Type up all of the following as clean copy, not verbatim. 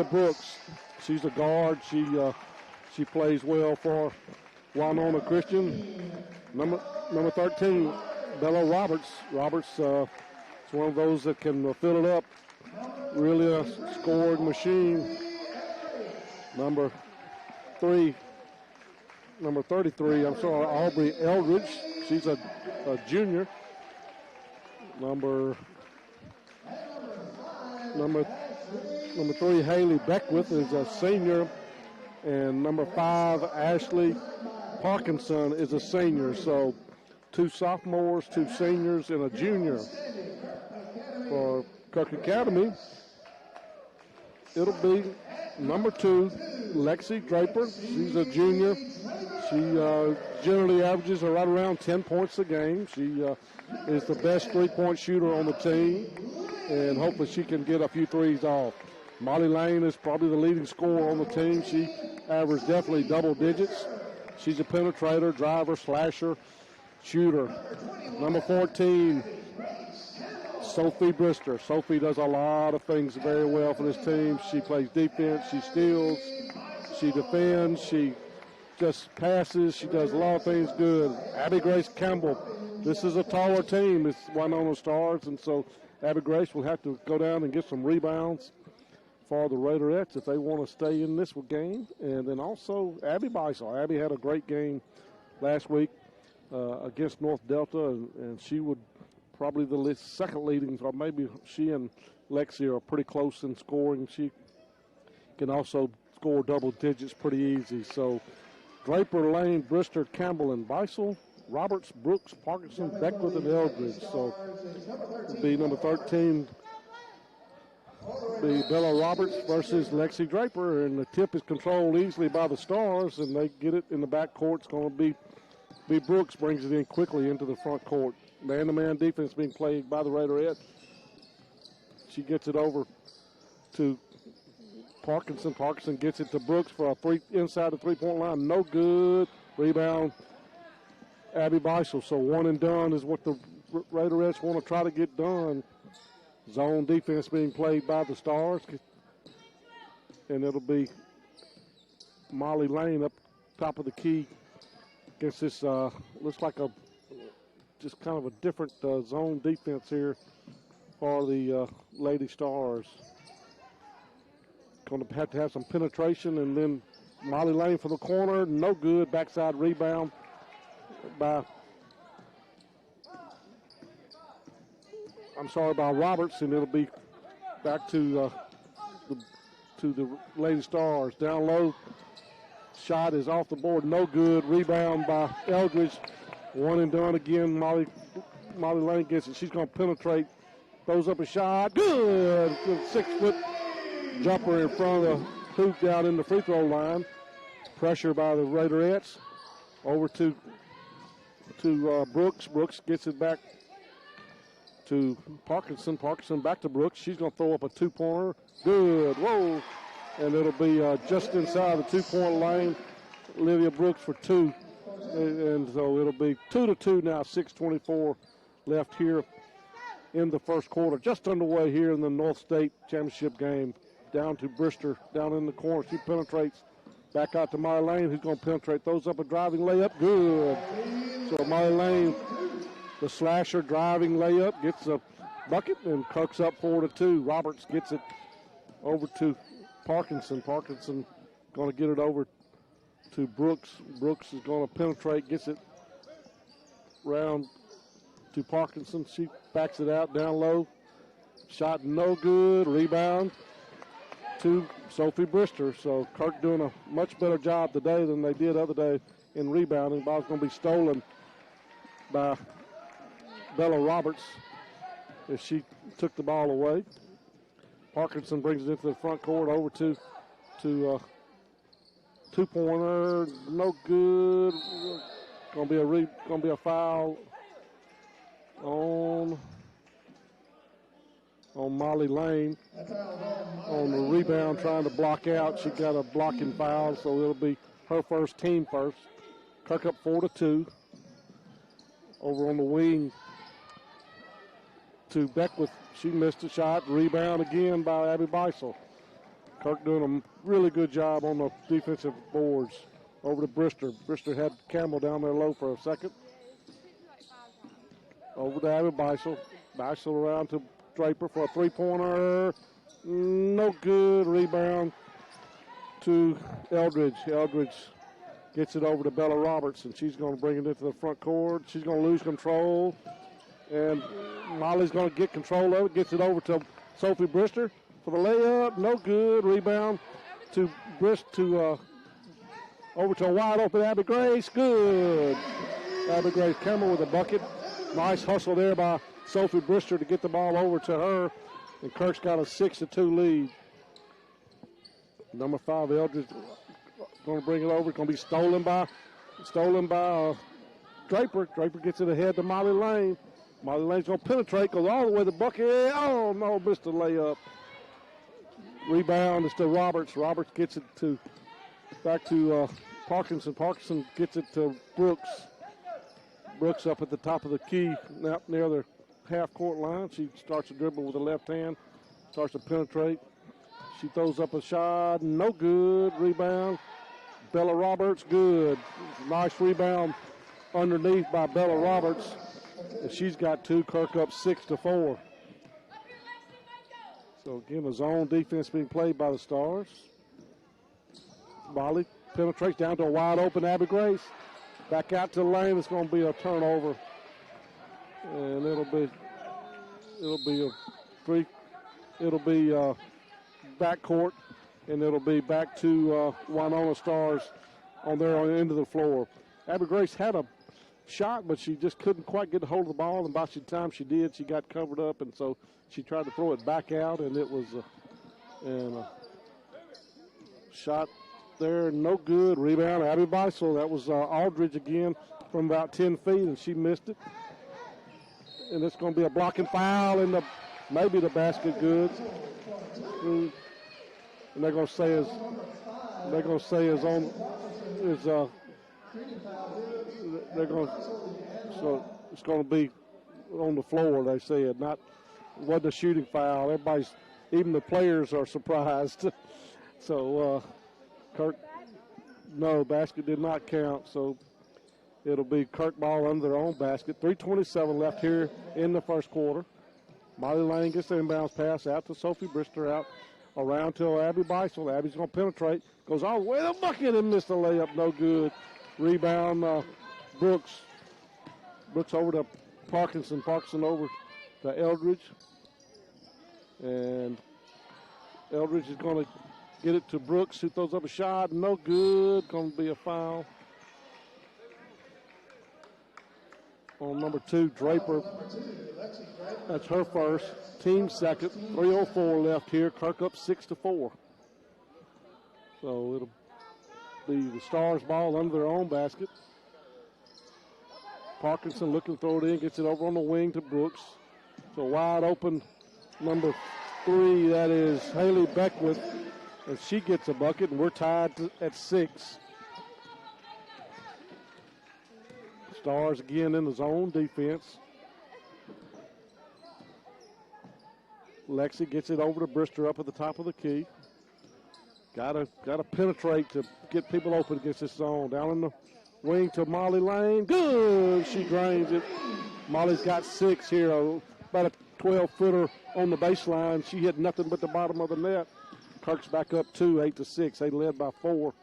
Brooks. She's a guard. She plays well for Winona Christian. Number 13, Bella Roberts. Roberts is one of those that can fill it up. Really a scoring machine. Number 33, Aubrey Eldridge. She's a junior. Number 3, Haley Beckwith is a senior. And number 5, Ashley Parkinson is a senior. So 2 sophomores, 2 seniors, and a junior. For Kirk Academy, it'll be number 2, Lexi Draper. She's a junior. She generally averages right around 10 points a game. She is the best three-point shooter on the team, and hopefully she can get a few threes off. Molly Lane is probably the leading scorer on the team. She averaged definitely double digits. She's a penetrator, driver, slasher, shooter. Number 14, Sophie Brister. Sophie does a lot of things very well for this team. She plays defense, she steals, she defends, she just passes, she does a lot of things good. Abby Grace Campbell. This is a taller team. It's Winona Stars, and so Abby Grace will have to go down and get some rebounds for the Raiderettes if they want to stay in this game. And then also Abby Beisel. Abby had a great game last week against North Delta, and she would probably the second leading, or maybe she and Lexi are pretty close in scoring. She can also score double digits pretty easy. So Draper, Lane, Brister, Campbell, and Beisel. Roberts, Brooks, Parkinson, Beckwith, and Eldridge. So it'll be number 13, be Bella Roberts versus Lexi Draper, and the tip is controlled easily by the Stars, and they get it in the back court. It's going to be Brooks brings it in quickly into the front court. Man-to-man defense being played by the Raiderettes. She gets it over to Parkinson. Parkinson gets it to Brooks for a inside the three-point line. No good. Rebound, Abby Beisel. So one and done is what the Raiderettes want to try to get done. Zone defense being played by the Stars. And it'll be Molly Lane up top of the key against this, looks like just kind of a different zone defense here for the Lady Stars. Going to have some penetration, and then Molly Lane for the corner. No good. Backside rebound by Roberts, and it'll be back to the Lady Stars. Down low, shot is off the board. No good. Rebound by Eldridge. One and done again. Molly Lane gets it. She's going to penetrate. Throws up a shot. Good. 6-foot jumper in front of the hoop down in the free throw line. Pressure by the Raiderettes. Over to Brooks. Brooks gets it back to Parkinson. Parkinson back to Brooks. She's going to throw up a two-pointer. Good. Whoa. And it'll be just inside the two-point lane. Olivia Brooks for 2. And so it'll be 2-2 now. 6:24 left here in the first quarter. Just underway here in the North State Championship game. Down to Brister, down in the corner. She penetrates back out to Molly Lane, who's going to penetrate. Throws up a driving layup. Good. So Molly Lane, the slasher driving layup, gets a bucket and Kirk's up 4-2. Roberts gets it over to Parkinson. Parkinson going to get it over to Brooks. Brooks is going to penetrate, gets it round to Parkinson. She backs it out down low. Shot no good. Rebound to Sophie Brister. So Kirk doing a much better job today than they did the other day in rebounding. Ball's going to be stolen by Bella Roberts if she took the ball away. Parkinson brings it into the front court over to two-pointer. No good. Going to be a foul on Molly Lane on the rebound, trying to block out. She got a blocking foul, so it'll be her first, team first. Kirk up 4-2. Over on the wing to Beckwith. She missed a shot. Rebound again by Abby Beisel. Kirk doing a really good job on the defensive boards. Over to Brister. Brister had Campbell down there low for a second. Over to Abby Beisel. Beisel around to Draper for a three-pointer. No good. Rebound to Eldridge. Eldridge gets it over to Bella Roberts, and she's going to bring it into the front court. She's going to lose control, and Molly's going to get control of it. Gets it over to Sophie Brister for the layup. No good. Rebound to over to a wide open Abby Grace. Good. Abby Grace Campbell with a bucket. Nice hustle there by Sophie Brister to get the ball over to her. And Kirk's got a 6-2 lead. Number 5, Eldridge, going to bring it over. It's going to be stolen by Draper. Draper gets it ahead to Molly Lane. Molly Lane's going to penetrate, goes all the way to the bucket. Oh, no, missed the layup. Rebound is to Roberts. Roberts gets it back to Parkinson. Parkinson gets it to Brooks. Brooks up at the top of the key, near the half-court line. She starts to dribble with the left hand, starts to penetrate. She throws up a shot, no good. Rebound, Bella Roberts, good. Nice rebound underneath by Bella Roberts. And she's got 2. Kirk up 6-4. So again, the zone defense being played by the Stars. Molly penetrates down to a wide open Abby Grace. Back out to the lane. It's going to be a turnover, and it'll be backcourt, and it'll be back to Winona Stars on their end of the floor. Abby Grace had a shot, but she just couldn't quite get a hold of the ball, and by the time she did, she got covered up, and so she tried to throw it back out, and it was a shot there, no good. Rebound, Abby Beisel. That was Aldridge again from about 10 feet, and she missed it. And it's going to be a blocking foul, and maybe the basket good. And they're going to say is so it's going to be on the floor. They said wasn't a shooting foul. Even the players are surprised. So. Kirk, no, basket did not count, so it'll be Kirk ball under their own basket. 3:27 left here in the first quarter. Molly Lane gets the inbounds pass out to Sophie Brister, out around to Abby Beisel. Abby's going to penetrate, goes all the way to the bucket and missed the layup, no good. Rebound, Brooks. Brooks over to Parkinson. Parkinson over to Eldridge. And Eldridge is going to get it to Brooks, who throws up a shot. No good. Going to be a foul on number 2, Draper. That's her first. Team second. 3:04 left here. Kirk up 6-4. So it'll be the Stars ball under their own basket. Parkinson looking to throw it in. Gets it over on the wing to Brooks. So wide open number 3. That is Haley Beckwith. And she gets a bucket, and we're tied at 6. Stars again in the zone defense. Lexi gets it over to Brister up at the top of the key. Gotta penetrate to get people open against this zone. Down in the wing to Molly Lane. Good! She drains it. Molly's got 6 here, about a 12-footer on the baseline. She hit nothing but the bottom of the net. Kirk's back up 2, 8-6. They led by 4.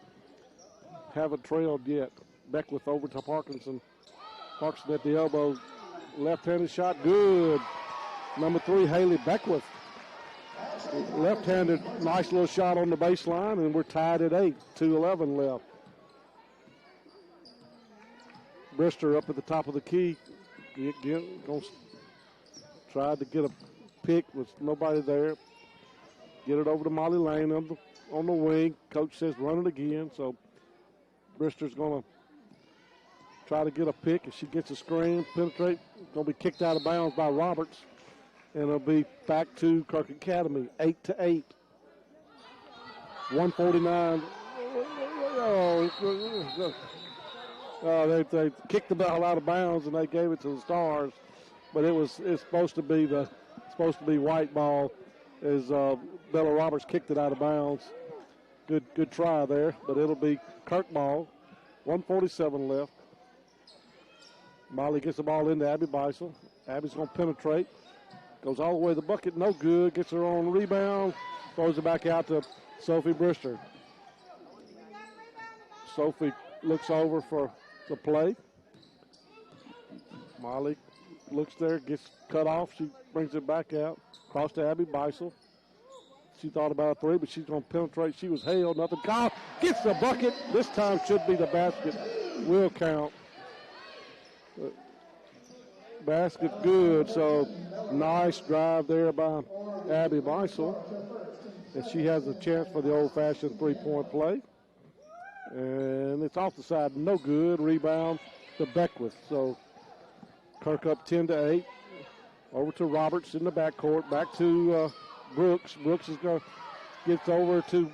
Haven't trailed yet. Beckwith over to Parkinson. Parkinson at the elbow. Left-handed shot, good. Number 3, Haley Beckwith. Left-handed, nice little shot on the baseline, and we're tied at 8. 2:11 left. Brister up at the top of the key. Tried to get a pick with nobody there. Get it over to Molly Lane on the wing. Coach says run it again. So Brister's going to try to get a pick. If she gets a screen, penetrate, going to be kicked out of bounds by Roberts. And it'll be back to Kirk Academy, 8-8. 149. They kicked the ball out of bounds and they gave it to the Stars, but it's supposed to be white ball, as Bella Roberts kicked it out of bounds. Good try there, but it'll be Kirk ball. 1:47 left. Molly gets the ball into Abby Beisel. Abby's going to penetrate. Goes all the way to the bucket, no good. Gets her own rebound. Throws it back out to Sophie Brister. Sophie looks over for the play. Molly looks there, gets cut off. She brings it back out. Across to Abby Beisel. She thought about a three, but she's going to penetrate. She was held, nothing called. Gets the bucket. This time should be the basket. Will count. Basket good, so nice drive there by Abby Beisel. And she has a chance for the old-fashioned three-point play. And it's off the side, no good. Rebound to Beckwith. So Kirk up 10-8. Over to Roberts in the backcourt. Back to Brooks. Brooks is going to gets over to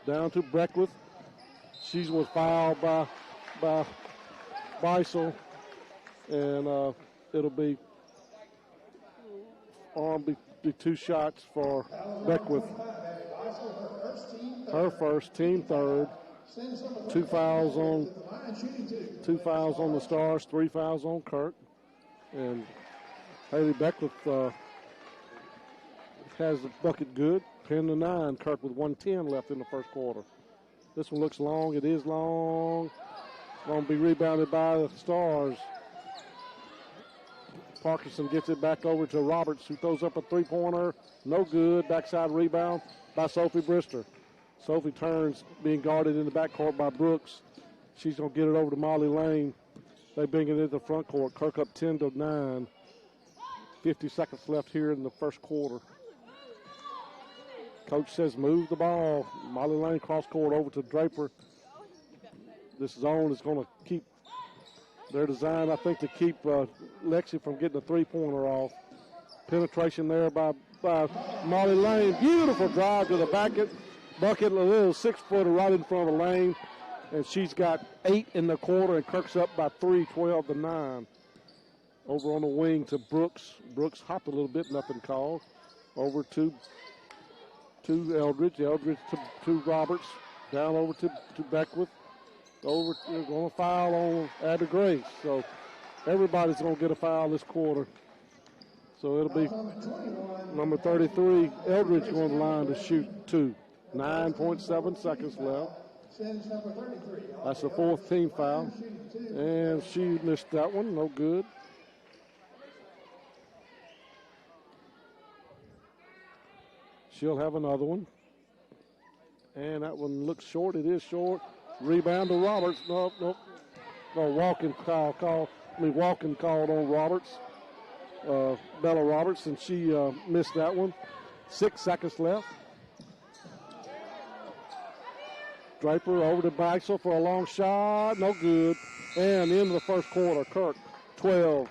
down to Beckwith. She was fouled by Beisel, and it'll be be two shots for Beckwith. Her first, team third. Two fouls on the Stars, 3 fouls on Kirk, and Haley Beckwith has the bucket good. 10-9. Kirk with 1:10 left in the first quarter. This one looks long. It is long. Going to be rebounded by the Stars. Parkinson gets it back over to Roberts, who throws up a three-pointer. No good. Backside rebound by Sophie Brister. Sophie turns, being guarded in the backcourt by Brooks. She's going to get it over to Molly Lane. They bring it into the front court. Kirk up 10-9. 50 seconds left here in the first quarter. Coach says move the ball. Molly Lane cross court over to Draper. This zone is going to keep their design, I think, to keep Lexi from getting a three-pointer off. Penetration there by Molly Lane. Beautiful drive to the bucket. A little 6-footer right in front of the lane. And she's got 8 in the quarter, and Kirk's up by 3, 12-9. Over on the wing to Brooks. Brooks hopped a little bit, nothing called. Over to Eldridge. Eldridge to Roberts. Down over to Beckwith. They're going to foul on Abby Grace. So everybody's going to get a foul this quarter. So it'll be number 33, Eldridge, going to the line to shoot 2. 9.7 seconds left. That's the 4th team foul. And she missed that one. No good. She'll have another one. And that one looks short. It is short. Rebound to Roberts. Nope. No, walking called on Roberts. Bella Roberts, and she missed that one. 6 seconds left. Draper over to Baxel for a long shot. No good. And into the first quarter. Kirk, 12.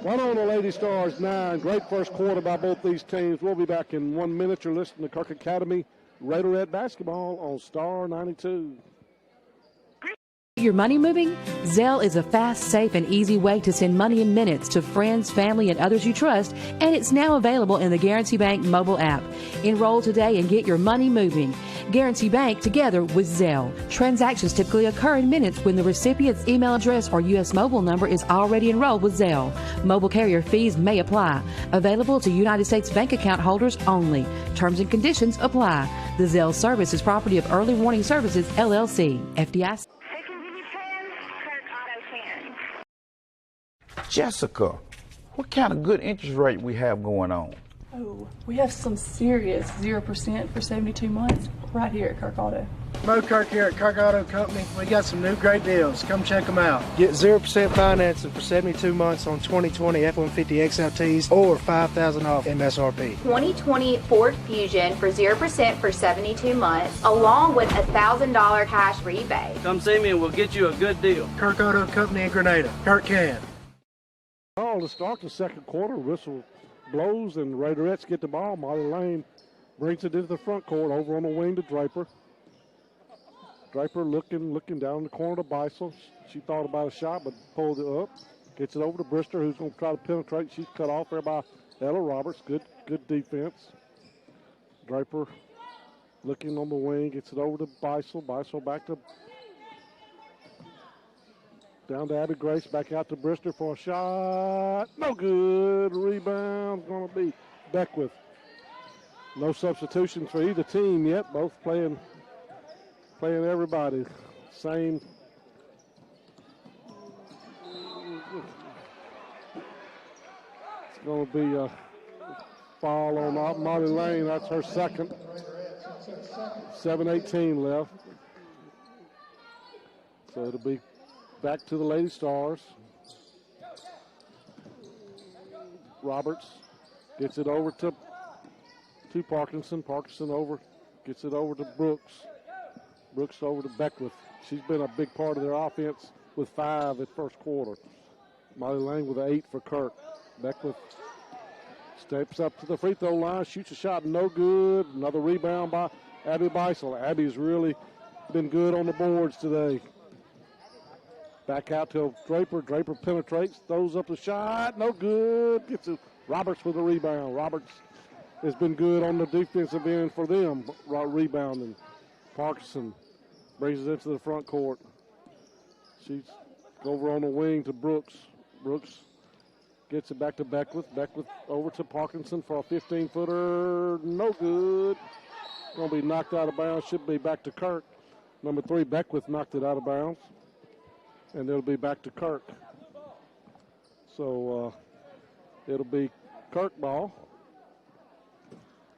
One on the Lady Stars, 9. Great first quarter by both these teams. We'll be back in 1 minute. You're listening to Kirk Academy Raiderette Basketball on Star 92. Your money moving? Zelle is a fast, safe, and easy way to send money in minutes to friends, family, and others you trust, and it's now available in the Guarantee Bank mobile app. Enroll today and get your money moving. Guarantee Bank together with Zelle. Transactions typically occur in minutes when the recipient's email address or U.S. mobile number is already enrolled with Zelle. Mobile carrier fees may apply. Available to United States bank account holders only. Terms and conditions apply. The Zelle service is property of Early Warning Services, LLC, FDIC. Jessica, what kind of good interest rate we have going on? Oh, we have some serious 0% for 72 months right here at Kirk Auto. Mo Kirk here at Kirk Auto Company. We got some new great deals. Come check them out. Get 0% financing for 72 months on 2020 F-150 XLTs or $5,000 off MSRP. 2020 Ford Fusion for 0% for 72 months, along with a $1,000 cash rebate. Come see me and we'll get you a good deal. Kirk Auto Company in Grenada. Kirk can. Oh, to start the second quarter, whistle blows and Raiderettes get the ball. Molly Lane brings it into the front court over on the wing to Draper. Draper looking down the corner to Beisel. She thought about a shot but pulled it up. Gets it over to Brister, who's going to try to penetrate. She's cut off there by Ella Roberts. Good defense. Draper looking on the wing, gets it over to Beisel. Beisel back to down to Abby Grace, back out to Brister for a shot. No good. Rebound going to be Beckwith. No substitutions for either team yet. Both playing everybody. Same. It's going to be a foul on Molly Lane. That's her second. 7:18 left. So it'll be back to the Lady Stars. Roberts gets it over to Parkinson. Parkinson over, gets it over to Brooks. Brooks over to Beckwith. She's been a big part of their offense with 5 at first quarter. Molly Lane with an 8 for Kirk. Beckwith steps up to the free throw line, shoots a shot, no good. Another rebound by Abby Beisel. Abby's really been good on the boards today. Back out to Draper. Draper penetrates, throws up the shot, no good. Gets it. Roberts with a rebound. Roberts has been good on the defensive end for them, rebounding. Parkinson brings it into the front court. She's over on the wing to Brooks. Brooks gets it back to Beckwith. Beckwith over to Parkinson for a 15-footer. No good. Going to be knocked out of bounds. Should be back to Kirk. Number 3, Beckwith knocked it out of bounds. And it'll be back to Kirk. So it'll be Kirk ball.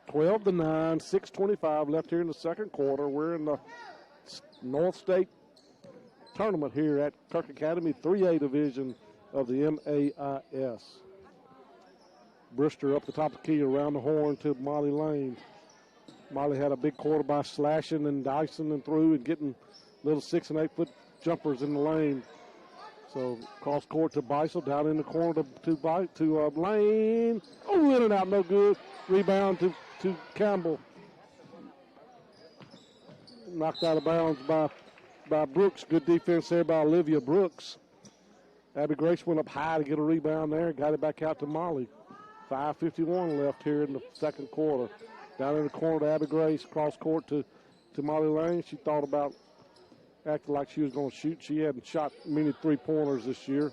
12-9, 6:25 left here in the second quarter. We're in the North State tournament here at Kirk Academy, 3A division of the MAIS. Brister up the top of the key around the horn to Molly Lane. Molly had a big quarter by slashing and dicing and through and getting little 6- and 8-foot jumpers in the lane. So cross court to Beisel, down in the corner to Lane. Oh, in and out, no good. Rebound to Campbell. Knocked out of bounds by Brooks. Good defense there by Olivia Brooks. Abby Grace went up high to get a rebound there. Got it back out to Molly. 5:51 left here in the second quarter. Down in the corner to Abby Grace. Cross court to Molly Lane. She thought about acting like she was going to shoot. She hadn't shot many three-pointers this year.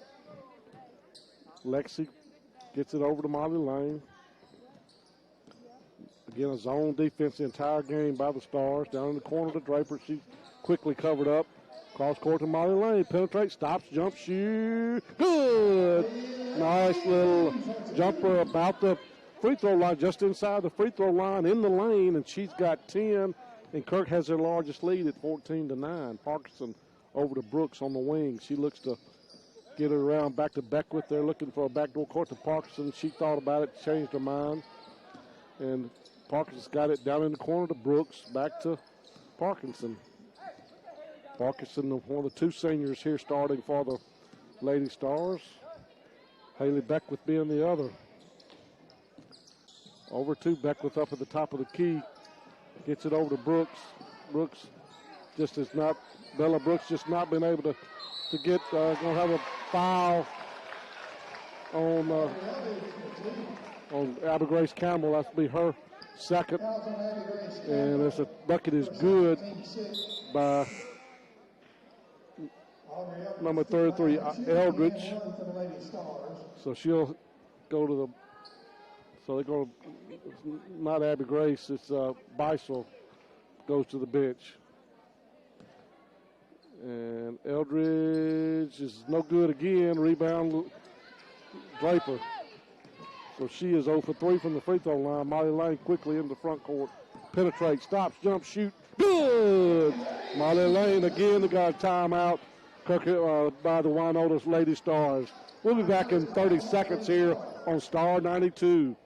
Lexi gets it over to Molly Lane. Again, a zone defense the entire game by the Stars. Down in the corner to Draper. She quickly covered up. Cross court to Molly Lane. Penetrates, stops, jump, shoot. Good. Nice little jumper about the free throw line, just inside the free throw line in the lane, and she's got 10. And Kirk has their largest lead at 14-9. Parkinson over to Brooks on the wing. She looks to get it around back to Beckwith. They're looking for a backdoor court to Parkinson. She thought about it, changed her mind. And Parkinson's got it down in the corner to Brooks. Back to Parkinson. Parkinson, one of the 2 seniors here starting for the Lady Stars. Haley Beckwith being the other. Over to Beckwith up at the top of the key. Gets it over to Brooks. Brooks just is not, Bella Brooks just not been able to get, going to have a foul on Abby Grace Campbell. That'll be her second. And it's a bucket is good by number 33, Eldridge. So she'll go to the, so they're going to, it's not Abby Grace, it's Beisel goes to the bench. And Eldridge is no good again. Rebound, Draper. So she is 0 for 3 from the free throw line. Molly Lane quickly into the front court. Penetrates, stops, jump, shoot. Good! Molly Lane again, they got a timeout by the Winota's Lady Stars. We'll be back in 30 seconds here on Star 92.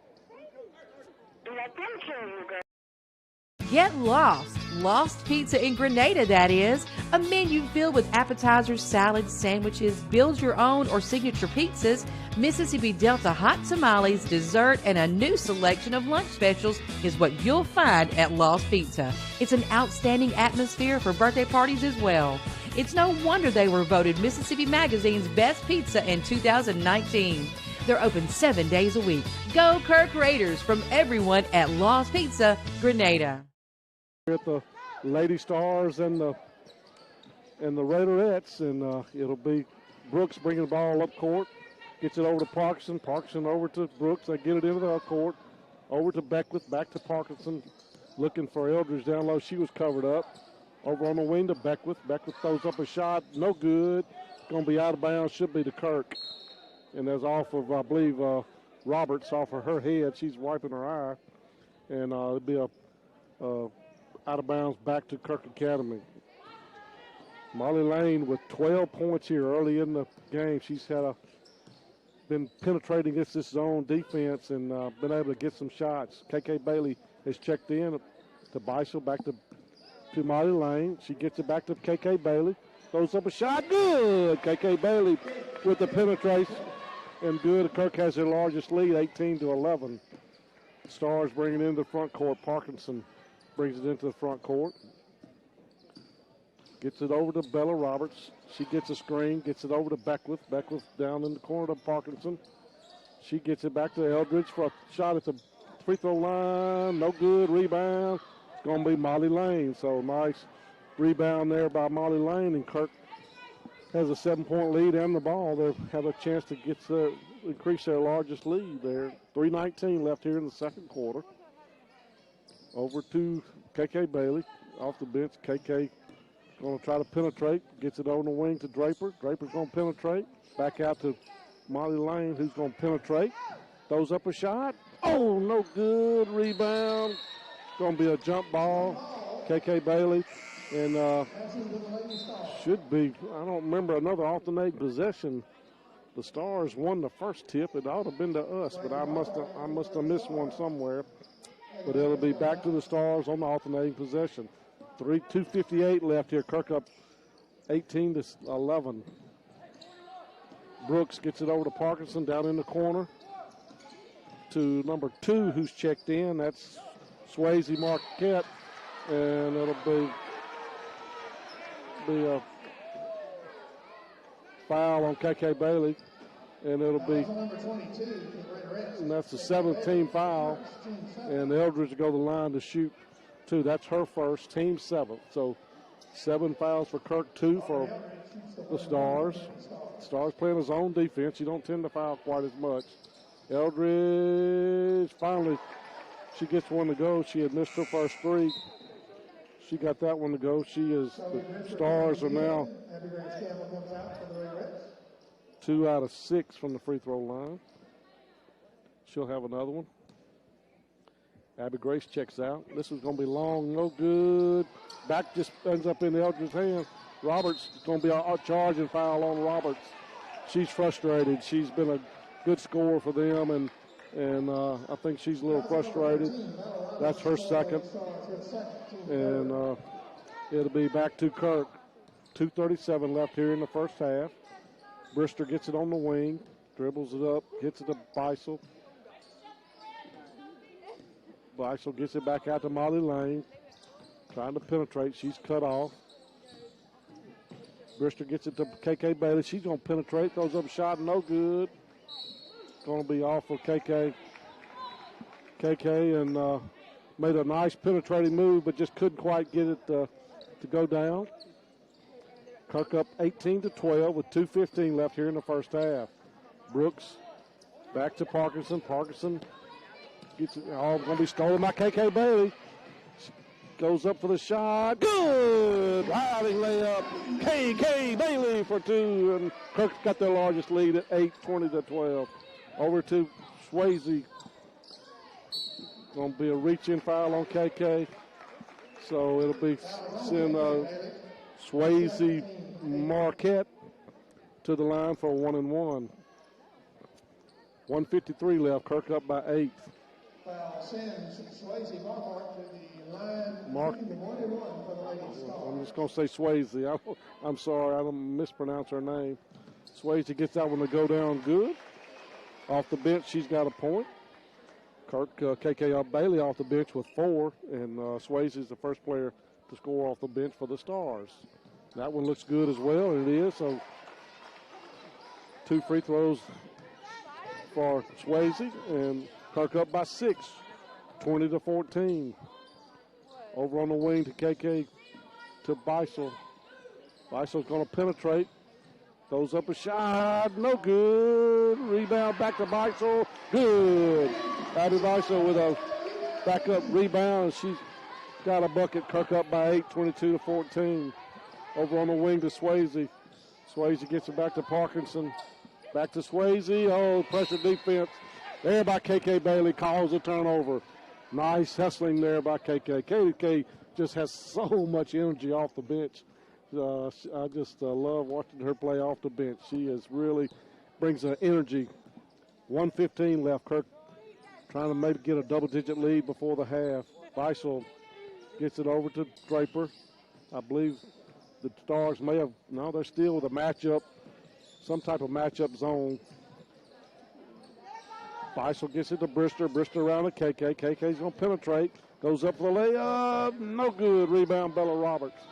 Get lost. Lost Pizza in Grenada, that is. A menu filled with appetizers, salads, sandwiches, build your own or signature pizzas, Mississippi Delta hot tamales, dessert, and a new selection of lunch specials is what you'll find at Lost Pizza. It's an outstanding atmosphere for birthday parties as well. It's no wonder they were voted Mississippi Magazine's best pizza in 2019. They're open 7 days a week. Go Kirk Raiders from everyone at Lost Pizza, Grenada. At the Lady Stars and the Raiderettes, and it'll be Brooks bringing the ball up court, gets it over to Parkinson, Parkinson over to Brooks, they get it into the up court, over to Beckwith, back to Parkinson, looking for Eldridge down low, she was covered up, over on the wing to Beckwith, Beckwith throws up a shot, no good, going to be out of bounds, should be to Kirk, and that's off of, I believe, Roberts, off of her head, she's wiping her eye, and it'll be a out of bounds back to Kirk Academy. Molly Lane with 12 points here early in the game. She's been penetrating against this zone defense and been able to get some shots. KK Bailey has checked in to Beisel, back to Molly Lane. She gets it back to KK Bailey. Throws up a shot. Good. KK Bailey with the penetration. And good. Kirk has their largest lead, 18-11. Stars bringing it into the front court. Parkinson brings it into the front court. Gets it over to Bella Roberts. She gets a screen, gets it over to Beckwith. Beckwith down in the corner to Parkinson. She gets it back to Eldridge for a shot at the free throw line. No good. Rebound. It's going to be Molly Lane. So nice rebound there by Molly Lane. And Kirk has a 7-point lead and the ball. They have a chance to increase their largest lead there. 3:19 left here in the second quarter. Over to KK Bailey off the bench. KK going to try to penetrate. Gets it on the wing to Draper. Draper's going to penetrate. Back out to Molly Lane, who's going to penetrate. Throws up a shot. Oh, no good. Rebound. Going to be a jump ball. KK Bailey. And should be, I don't remember, another alternating possession. The Stars won the first tip. It ought to have been to us, but I must have missed one somewhere. But it'll be back to the Stars on the alternating possession. 2:58 left here. Kirk up 18-11. Brooks gets it over to Parkinson down in the corner to number 2 who's checked in. That's Swayze Marquette. And it'll be a foul on KK Bailey. And it'll be, and that's the 7th foul. And Eldridge will go to the line to shoot 2. That's her first, team 7th. So 7 fouls for Kirk, 2 for the Stars. Stars playing his own defense. You don't tend to foul quite as much. Eldridge, finally, she gets one to go. She had missed her first 3. She got that one to go. The Stars are now 2 out of 6 from the free throw line. She'll have another one. Abby Grace checks out. This is going to be long, no good. Back just ends up in Eldridge's hand. Roberts is going to be a charging foul on Roberts. She's frustrated. She's been a good scorer for them, and I think she's a little frustrated. That's her second. And it'll be back to Kirk. 2:37 left here in the first half. Brister gets it on the wing, dribbles it up, gets it to Beisel. Beisel gets it back out to Molly Lane, trying to penetrate. She's cut off. Brister gets it to KK Bailey. She's going to penetrate, throws up a shot, no good. Going to be off of KK. KK and made a nice penetrating move, but just couldn't quite get it to go down. Kirk up 18-12 with 2:15 left here in the first half. Brooks back to Parkinson. Parkinson gets it all going to be stolen by KK Bailey. Goes up for the shot. Good! Riding layup. KK Bailey for 2. And Kirk's got their largest lead at 8, 20-12. Over to Swayze. Going to be a reach-in foul on KK. So it'll be send Swayze Marquette to the line for a 1-and-1. 1:53 left. Kirk up by 8. Sends Swayze Marquette to the line. I'm just going to say Swayze. I'm sorry. I don't mispronounce her name. Swayze gets that one to go down good. Off the bench, she's got a point. Kirk, KK Bailey off the bench with 4, and Swayze is the first player to score off the bench for the Stars. That one looks good as well, and it is. So 2 free throws for Swayze, and Kirk up by 6, 20-14. Over on the wing to KK to Beisel. Beisel's going to penetrate. Throws up a shot. No good. Rebound back to Beisel. Good. Abby Beisel with a backup rebound. She's got a bucket. Kirk up by 8, 22-14. Over on the wing to Swayze. Swayze gets it back to Parkinson. Back to Swayze. Oh, pressure defense. There by KK Bailey. Calls a turnover. Nice hustling there by KK. KK just has so much energy off the bench. I just love watching her play off the bench. She is really brings an energy. 1:15 left. Kirk trying to maybe get a double-digit lead before the half. Beisel gets it over to Draper. I believe the Stars may have, no, they're still with a matchup, some type of matchup zone. Beisel gets it to Brister. Brister around to KK. KK's going to penetrate. Goes up for the layup. No good. Rebound, Bella Roberts.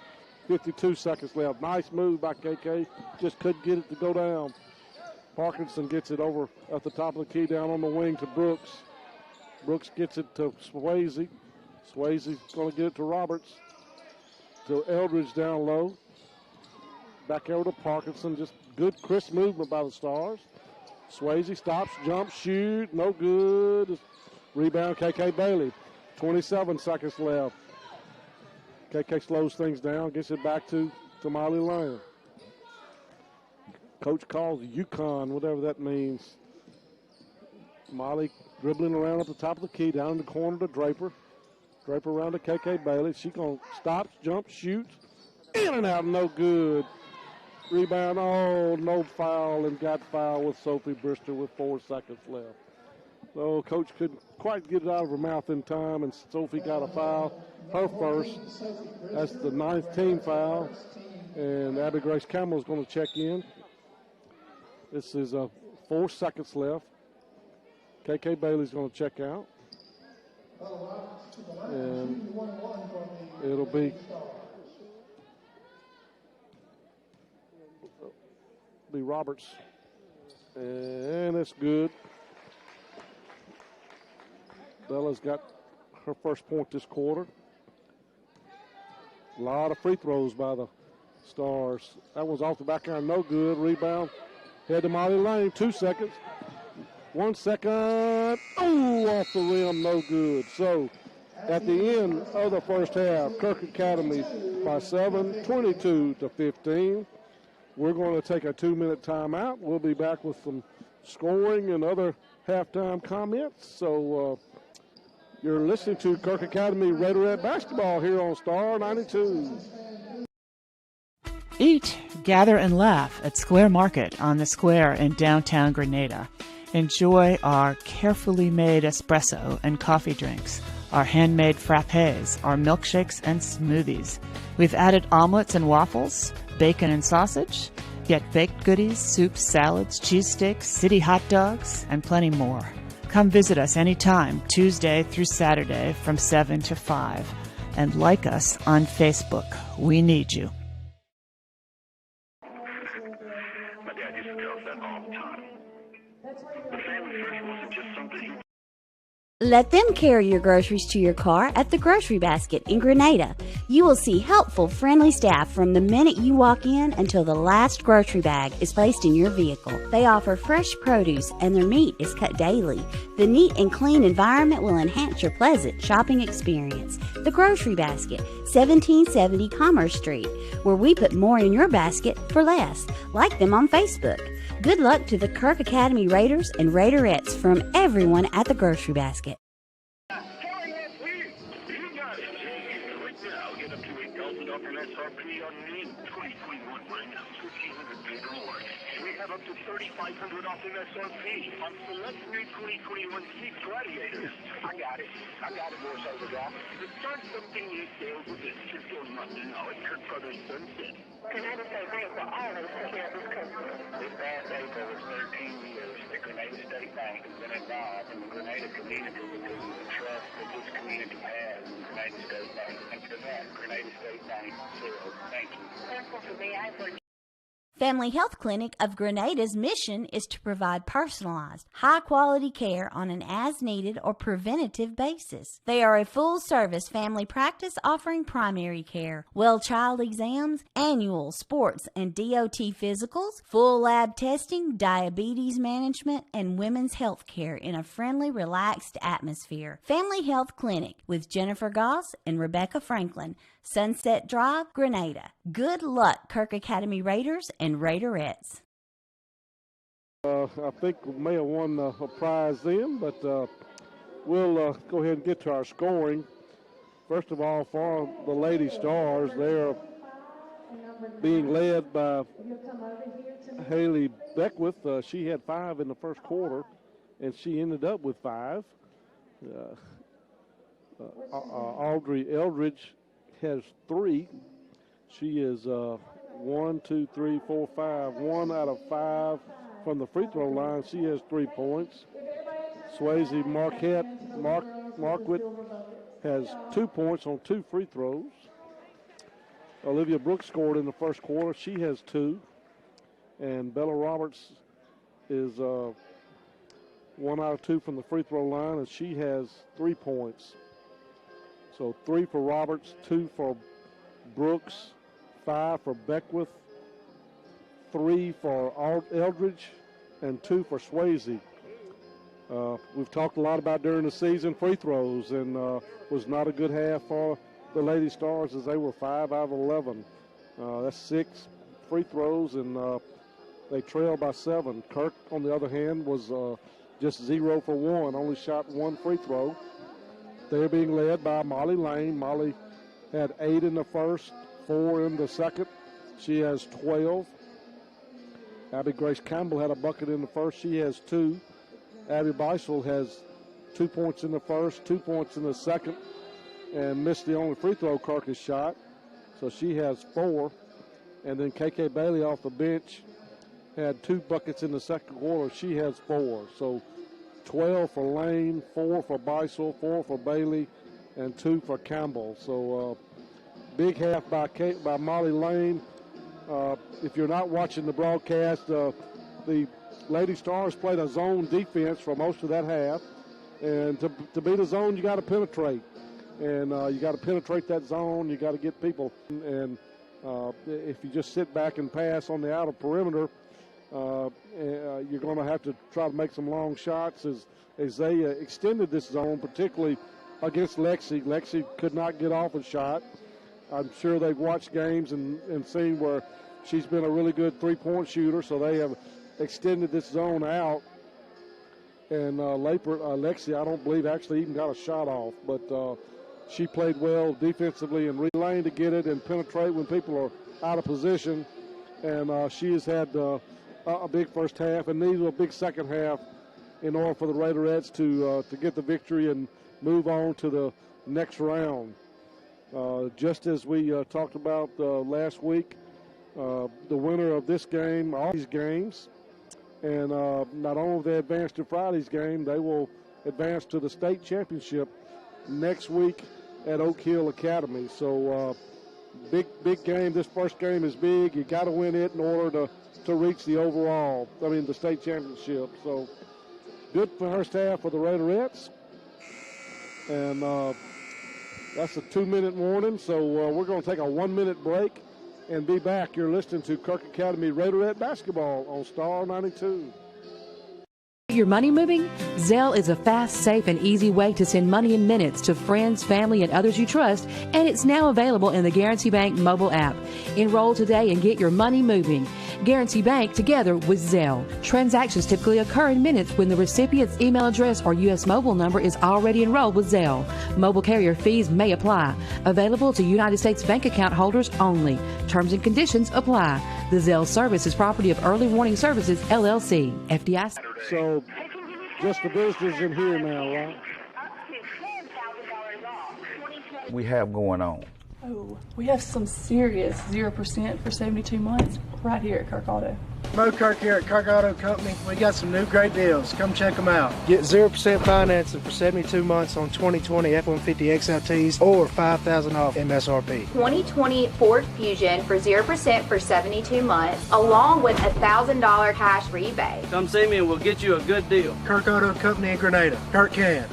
52 seconds left. Nice move by KK. Just couldn't get it to go down. Parkinson gets it over at the top of the key down on the wing to Brooks. Brooks gets it to Swayze. Swayze's going to get it to Roberts. To Eldridge down low. Back over to Parkinson. Just good, crisp movement by the Stars. Swayze stops, jumps, shoot, no good. Rebound, KK Bailey. 27 seconds left. KK slows things down, gets it back to Molly Lane. Coach calls UConn, whatever that means. Molly dribbling around at the top of the key, down in the corner to Draper. Draper around to KK Bailey. She's going to stop, jump, shoot. In and out, no good. Rebound, oh, no foul, and got foul with Sophie Brister with 4 seconds left. So Coach couldn't quite get it out of her mouth in time, and Sophie got a foul, her first. That's the 9th team foul, and Abby Grace Campbell is going to check in. This is 4 seconds left. KK Bailey's going to check out, and it'll be Roberts, and it's good. Bella's got her first point this quarter. A lot of free throws by the Stars. That one's off the back iron, no good. Rebound, head to Molly Lane, 2 seconds. 1 second, oh, off the rim, no good. So at the end of the first half, Kirk Academy by 7, 22-15. We're going to take a 2-minute timeout. We'll be back with some scoring and other halftime comments. So you're listening to Kirk Academy Raiderette Basketball here on Star 92. Eat, gather, and laugh at Square Market on the Square in downtown Grenada. Enjoy our carefully made espresso and coffee drinks, our handmade frappes, our milkshakes and smoothies. We've added omelets and waffles, bacon and sausage, get baked goodies, soups, salads, cheesesteaks, city hot dogs, and plenty more. Come visit us anytime, Tuesday through Saturday from 7 to 5. And like us on Facebook. We need you. My dad used to tell us that all the time. The family first wasn't just something he Let them carry your groceries to your car at the Grocery Basket in Grenada. You will see helpful, friendly staff from the minute you walk in until the last grocery bag is placed in your vehicle. They offer fresh produce and their meat is cut daily. The neat and clean environment will enhance your pleasant shopping experience. The Grocery Basket, 1770 Commerce Street, where we put more in your basket for less. Like them on Facebook. Good luck to the Kirk Academy Raiders and Raiderettes from everyone at the Grocery Basket. Up to $3,500 off MSRP on select new 2021 Jeep Gladiators. I got it, voice over guy. To start something new, sales with this just goes nothing now at Kirk Brothers Sunset. Can I just say thanks for all of us taking out this customer? This past April was 13 years. The Grenada State Bank has been involved in the Grenada community because of the trust that this community has in Grenada State Bank. And for that, Grenada State Bank says thank you. Thankful for me, I Family Health Clinic of Grenada's mission is to provide personalized, high-quality care on an as-needed or preventative basis. They are a full-service family practice offering primary care, well child exams, annual sports and DOT physicals, full lab testing, diabetes management, and women's health care in a friendly, relaxed atmosphere. Family Health Clinic with Jennifer Goss and Rebecca Franklin, Sunset Drive, Grenada. Good luck, Kirk Academy Raiders and Raiderettes. I think we may have won a prize then, but we'll go ahead and get to our scoring. First of all, for the Lady Stars, they're being led by Haley Beckwith. She had 5 in the first quarter, and she ended up with 5. Audrey Eldridge has 3. She is 1 out of 5 from the free throw line. She has 3 points. Swayze Marquette has 2 points on 2 free throws. Olivia Brooks scored in the first quarter. She has 2. And Bella Roberts is 1 out of 2 from the free throw line, and she has 3 points. So 3 for Roberts, 2 for Brooks, 5 for Beckwith, 3 for Eldridge, and 2 for Swayze. We've talked a lot about during the season free throws, and was not a good half for the Lady Stars as they were 5 out of 11. That's 6 free throws, and they trailed by 7. Kirk, on the other hand, was just 0 for 1, only shot 1 free throw. They're being led by Molly Lane. Molly had 8 in the first, 4 in the second. She has 12. Abby Grace Campbell had a bucket in the first. She has 2. Abby Beisel has 2 points in the first, 2 points in the second, and missed the only free throw Kirk has shot. So she has 4. And then KK Bailey off the bench had 2 buckets in the second quarter. She has 4. So 12 for Lane, 4 for Beisel, 4 for Bailey, and 2 for Campbell. So big half by Molly Lane. If you're not watching the broadcast, the Lady Stars played a zone defense for most of that half. And to beat a zone, you got to penetrate. And you got to penetrate that zone. You got to get people. And if you just sit back and pass on the outer perimeter, you're going to have to try to make some long shots as they extended this zone, particularly against Lexi. Lexi could not get off a shot. I'm sure they've watched games and seen where she's been a really good three-point shooter, so they have extended this zone out. And Lexi, I don't believe, actually even got a shot off, but she played well defensively and lane to get it and penetrate when people are out of position. And she has had a big first half and needs a big second half in order for the Raiderettes to get the victory and move on to the next round. Just as we talked about last week, the winner of this game, all these games, and not only will they advance to Friday's game, they will advance to the state championship next week at Oak Hill Academy. So big game. This first game is big. You got to win it in order to reach the state championship. So good first half for the Raiderettes. And that's a 2-minute warning. So we're going to take a 1-minute break and be back. You're listening to Kirk Academy Raiderette basketball on Star 92. Your money moving? Zelle is a fast, safe, and easy way to send money in minutes to friends, family, and others you trust, and it's now available in the Guarantee Bank mobile app. Enroll today and get your money moving. Guarantee Bank together with Zelle. Transactions typically occur in minutes when the recipient's email address or U.S. mobile number is already enrolled with Zelle. Mobile carrier fees may apply. Available to United States bank account holders only. Terms and conditions apply. The Zelle service is property of Early Warning Services, LLC. FDIC. So just the visitors in here now, right? We have going on. Oh, we have some serious 0% for 72 months right here at Kirk Auto. Mo Kirk here at Kirk Auto Company. We got some new great deals. Come check them out. Get 0% financing for 72 months on 2020 F-150 XLTs or $5,000 off MSRP. 2020 Ford Fusion for 0% for 72 months, along with a $1,000 cash rebate. Come see me and we'll get you a good deal. Kirk Auto Company in Grenada. Kirk can.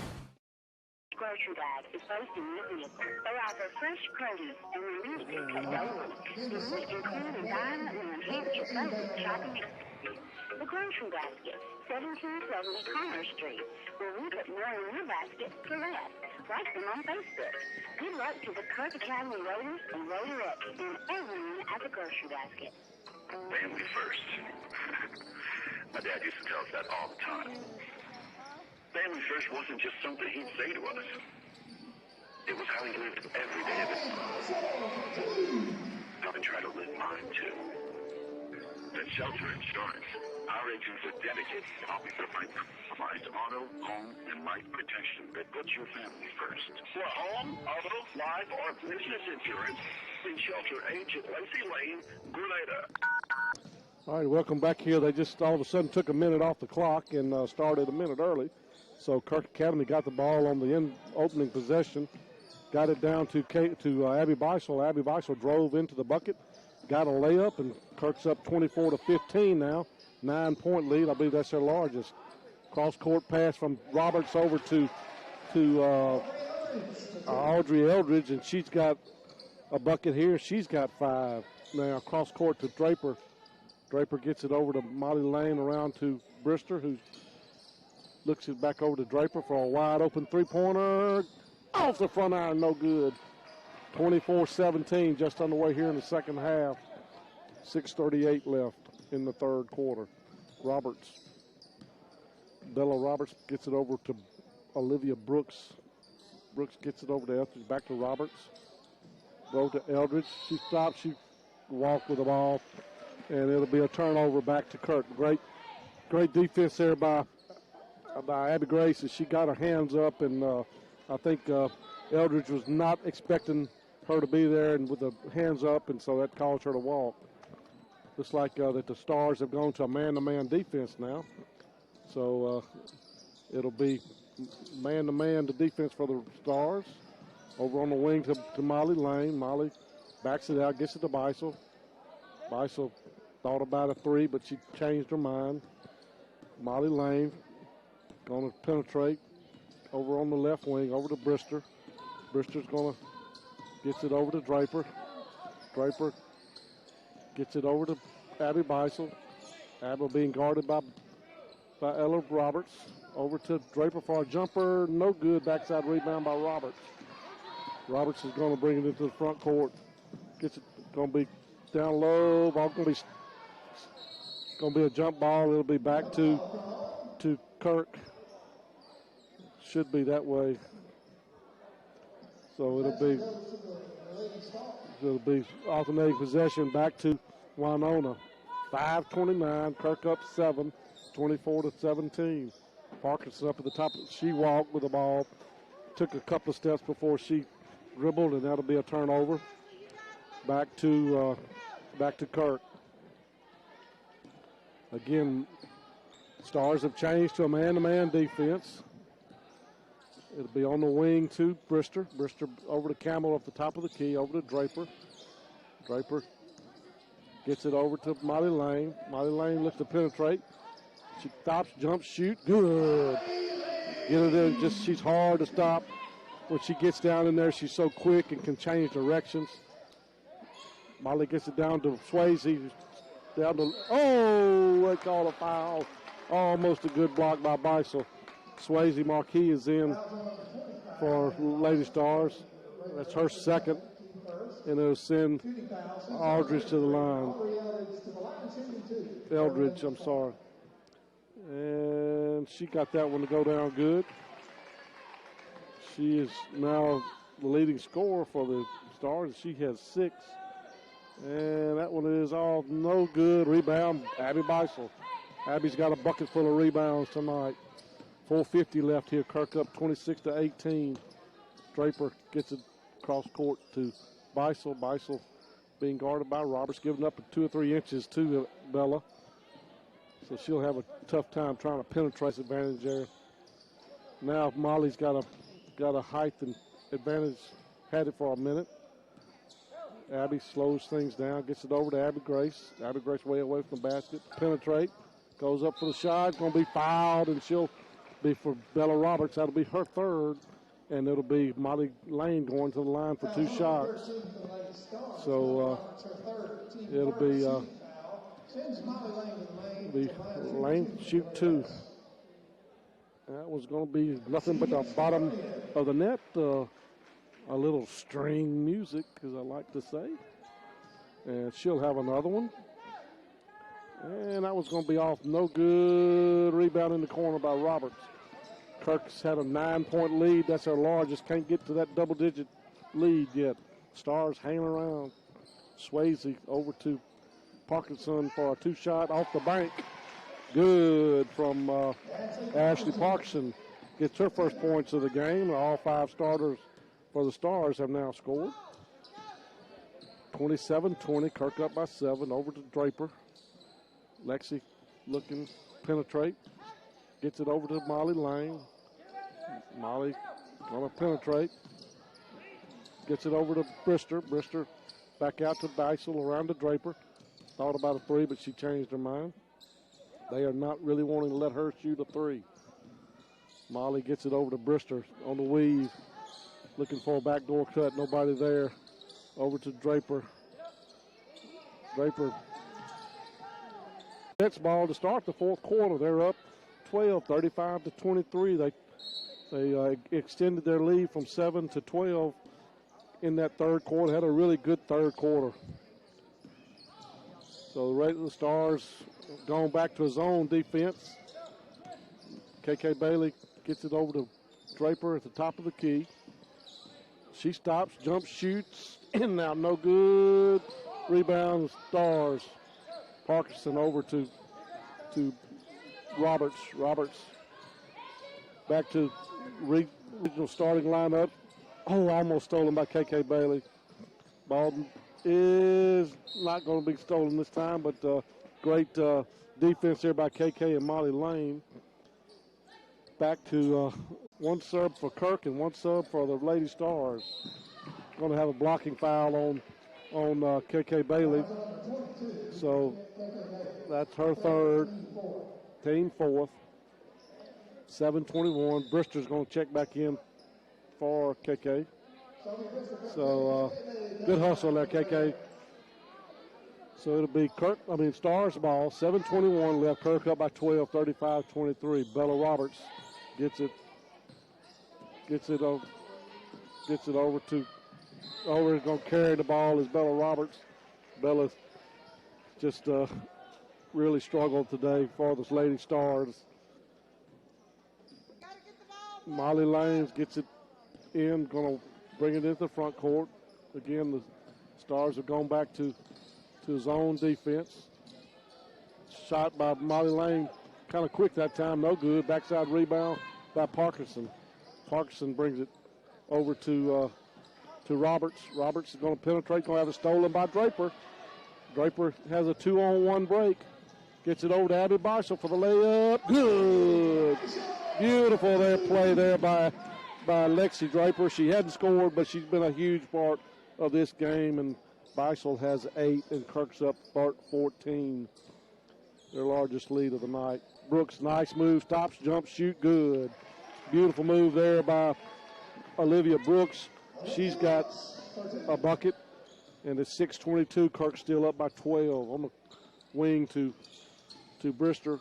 Grocery bag is placed in your vehicle. They offer fresh produce and release pickup daily. Include a dine and enhance your favorite shopping experience. The Grocery Basket, 1770 Commerce Street, where we put more in your basket for less. Like them on Facebook. Good luck to the Kirk Academy Raiders and Raiderettes and everyone at the Grocery Basket. Family first. My dad used to tell us that all the time. Family first wasn't just something he'd say to us. It was how he lived every day of his life. How to try to live mine, too. At Shelter Insurance, our agents are dedicated to helping you find customized auto, home, and life protection that puts your family first. For home, auto, life, or business insurance, see Shelter Agent Lacey Lane, Grenada. All right, welcome back here. They just all of a sudden took a minute off the clock and started a minute early. So Kirk Academy got the ball on the opening possession, got it down to Abby Beisel. Abby Beisel drove into the bucket, got a layup, and Kirk's up 24-15 now, 9-point lead. I believe that's their largest. Cross-court pass from Roberts over to Audrey Eldridge, and she's got a bucket here. She's got 5. Now cross-court to Draper. Draper gets it over to Molly Lane, around to Brister, who looks it back over to Draper for a wide-open three-pointer. Off the front iron, no good. 24-17, just underway here in the second half. 6:38 left in the third quarter. Bella Roberts gets it over to Olivia Brooks. Brooks gets it over to Eldridge, back to Roberts. Go to Eldridge. She stops, she walks with the ball, and it'll be a turnover back to Kirk. Great defense there by Abby Grace, as she got her hands up, and I think Eldridge was not expecting her to be there and with the hands up, and so that caused her to walk. Looks like that the Stars have gone to a man-to-man defense now. So it'll be man-to-man the defense for the Stars. Over on the wing to Molly Lane. Molly backs it out, gets it to Beisel. Beisel thought about a three, but she changed her mind. Molly Lane going to penetrate over on the left wing, over to Brister. Brister's going to gets it over to Draper. Draper gets it over to Abby Beisel. Abby being guarded by Ella Roberts. Over to Draper for a jumper. No good. Backside rebound by Roberts. Roberts is going to bring it into the front court. Gets it. Going to be down low. Ball going to be a jump ball. It'll be back to Kirk. Should be that way. So it'll be alternating possession back to Winona. 5:29. Kirk up 7. 24-17. Parkinson up at the top. She walked with the ball. Took a couple of steps before she dribbled, and that'll be a turnover. Back to Kirk. Again, Stars have changed to a man-to-man defense. It'll be on the wing to Brister. Brister over to Campbell off the top of the key, over to Draper. Draper gets it over to Molly Lane. Molly Lane looks to penetrate. She stops, jumps, shoot, good. Get it in, she's hard to stop. When she gets down in there, she's so quick and can change directions. Molly gets it down to Swayze. Down to, they call a foul. Almost a good block by Beisel. Swayze Marquis is in for Lady Stars. That's her second. And it'll send Aldridge to the line. Eldridge, I'm sorry. And she got that one to go down good. She is now the leading scorer for the Stars. She has 6. And that one is all no good. Rebound, Abby Beisel. Abby's got a bucket full of rebounds tonight. 4:50 left here. Kirk up 26-18. Draper gets it cross court to Beisel. Beisel being guarded by Roberts, giving up 2 or 3 inches to Bella. So she'll have a tough time trying to penetrate advantage there. Now Molly's got a height and advantage, had it for a minute. Abby slows things down, gets it over to Abby Grace. Abby Grace way away from the basket, penetrate, goes up for the shot, going to be fouled, and she'll be for Bella Roberts. That'll be her third, and it'll be Molly Lane going to the line for 2 shots. So it'll be Lane shoot 2. That was going to be nothing but the bottom of the net. A little string music, as I like to say. And she'll have another one. And that was going to be off. No good. Rebound in the corner by Roberts. Kirk's had a 9-point lead. That's our largest. Can't get to that double-digit lead yet. Stars hanging around. Swayze over to Parkinson for a 2-shot off the bank. Good from Ashley Parkinson. Gets her first points of the game. All 5 starters for the Stars have now scored. 27-20. Kirk up by 7. Over to Draper. Lexi looking, penetrate. Gets it over to Molly Lane. Molly going to penetrate. Gets it over to Brister. Brister back out to Beisel, around to Draper. Thought about a 3, but she changed her mind. They are not really wanting to let her shoot a 3. Molly gets it over to Brister on the weave. Looking for a backdoor cut. Nobody there. Over to Draper. Draper. Next ball to start the 4th quarter. They're up 12, 35-23. They extended their lead from 7 to 12 in that 3rd quarter. Had a really good 3rd quarter. So the Stars going back to his own defense. KK Bailey gets it over to Draper at the top of the key. She stops, jumps, shoots, and now no good. Rebound, Stars. Parkinson over to Roberts. Roberts back to regional starting lineup. Oh, almost stolen by KK Bailey. Ball is not going to be stolen this time, but great defense there by KK and Molly Lane. Back to 1 sub for Kirk and 1 sub for the Lady Stars. Going to have a blocking foul on KK Bailey. So that's her 3rd, team 4th. 7:21. Brister's going to check back in for KK. So good hustle there, KK. So it'll be Stars ball. 7:21 left. Kirk up by 12, 35-23. Bella Roberts gets it over to going to carry the ball is Bella Roberts. Bella just really struggled today for the Lady Stars. Molly Lanes gets it in, going to bring it into the front court. Again, the Stars have gone back to zone defense. Shot by Molly Lane, kind of quick that time, no good. Backside rebound by Parkinson. Parkinson brings it over to Roberts. Roberts is going to penetrate, going to have it stolen by Draper. Draper has a 2-on-1 break. Gets it over to Abby Beisel for the layup. Good. Beautiful play there by Lexi Draper. She hadn't scored, but she's been a huge part of this game. And Beisel has 8, and Kirk's up 14. Their largest lead of the night. Brooks, nice move. Stops, jumps, shoot, good. Beautiful move there by Olivia Brooks. She's got a bucket, and it's 6:22. Kirk still up by 12 on the wing to Brister.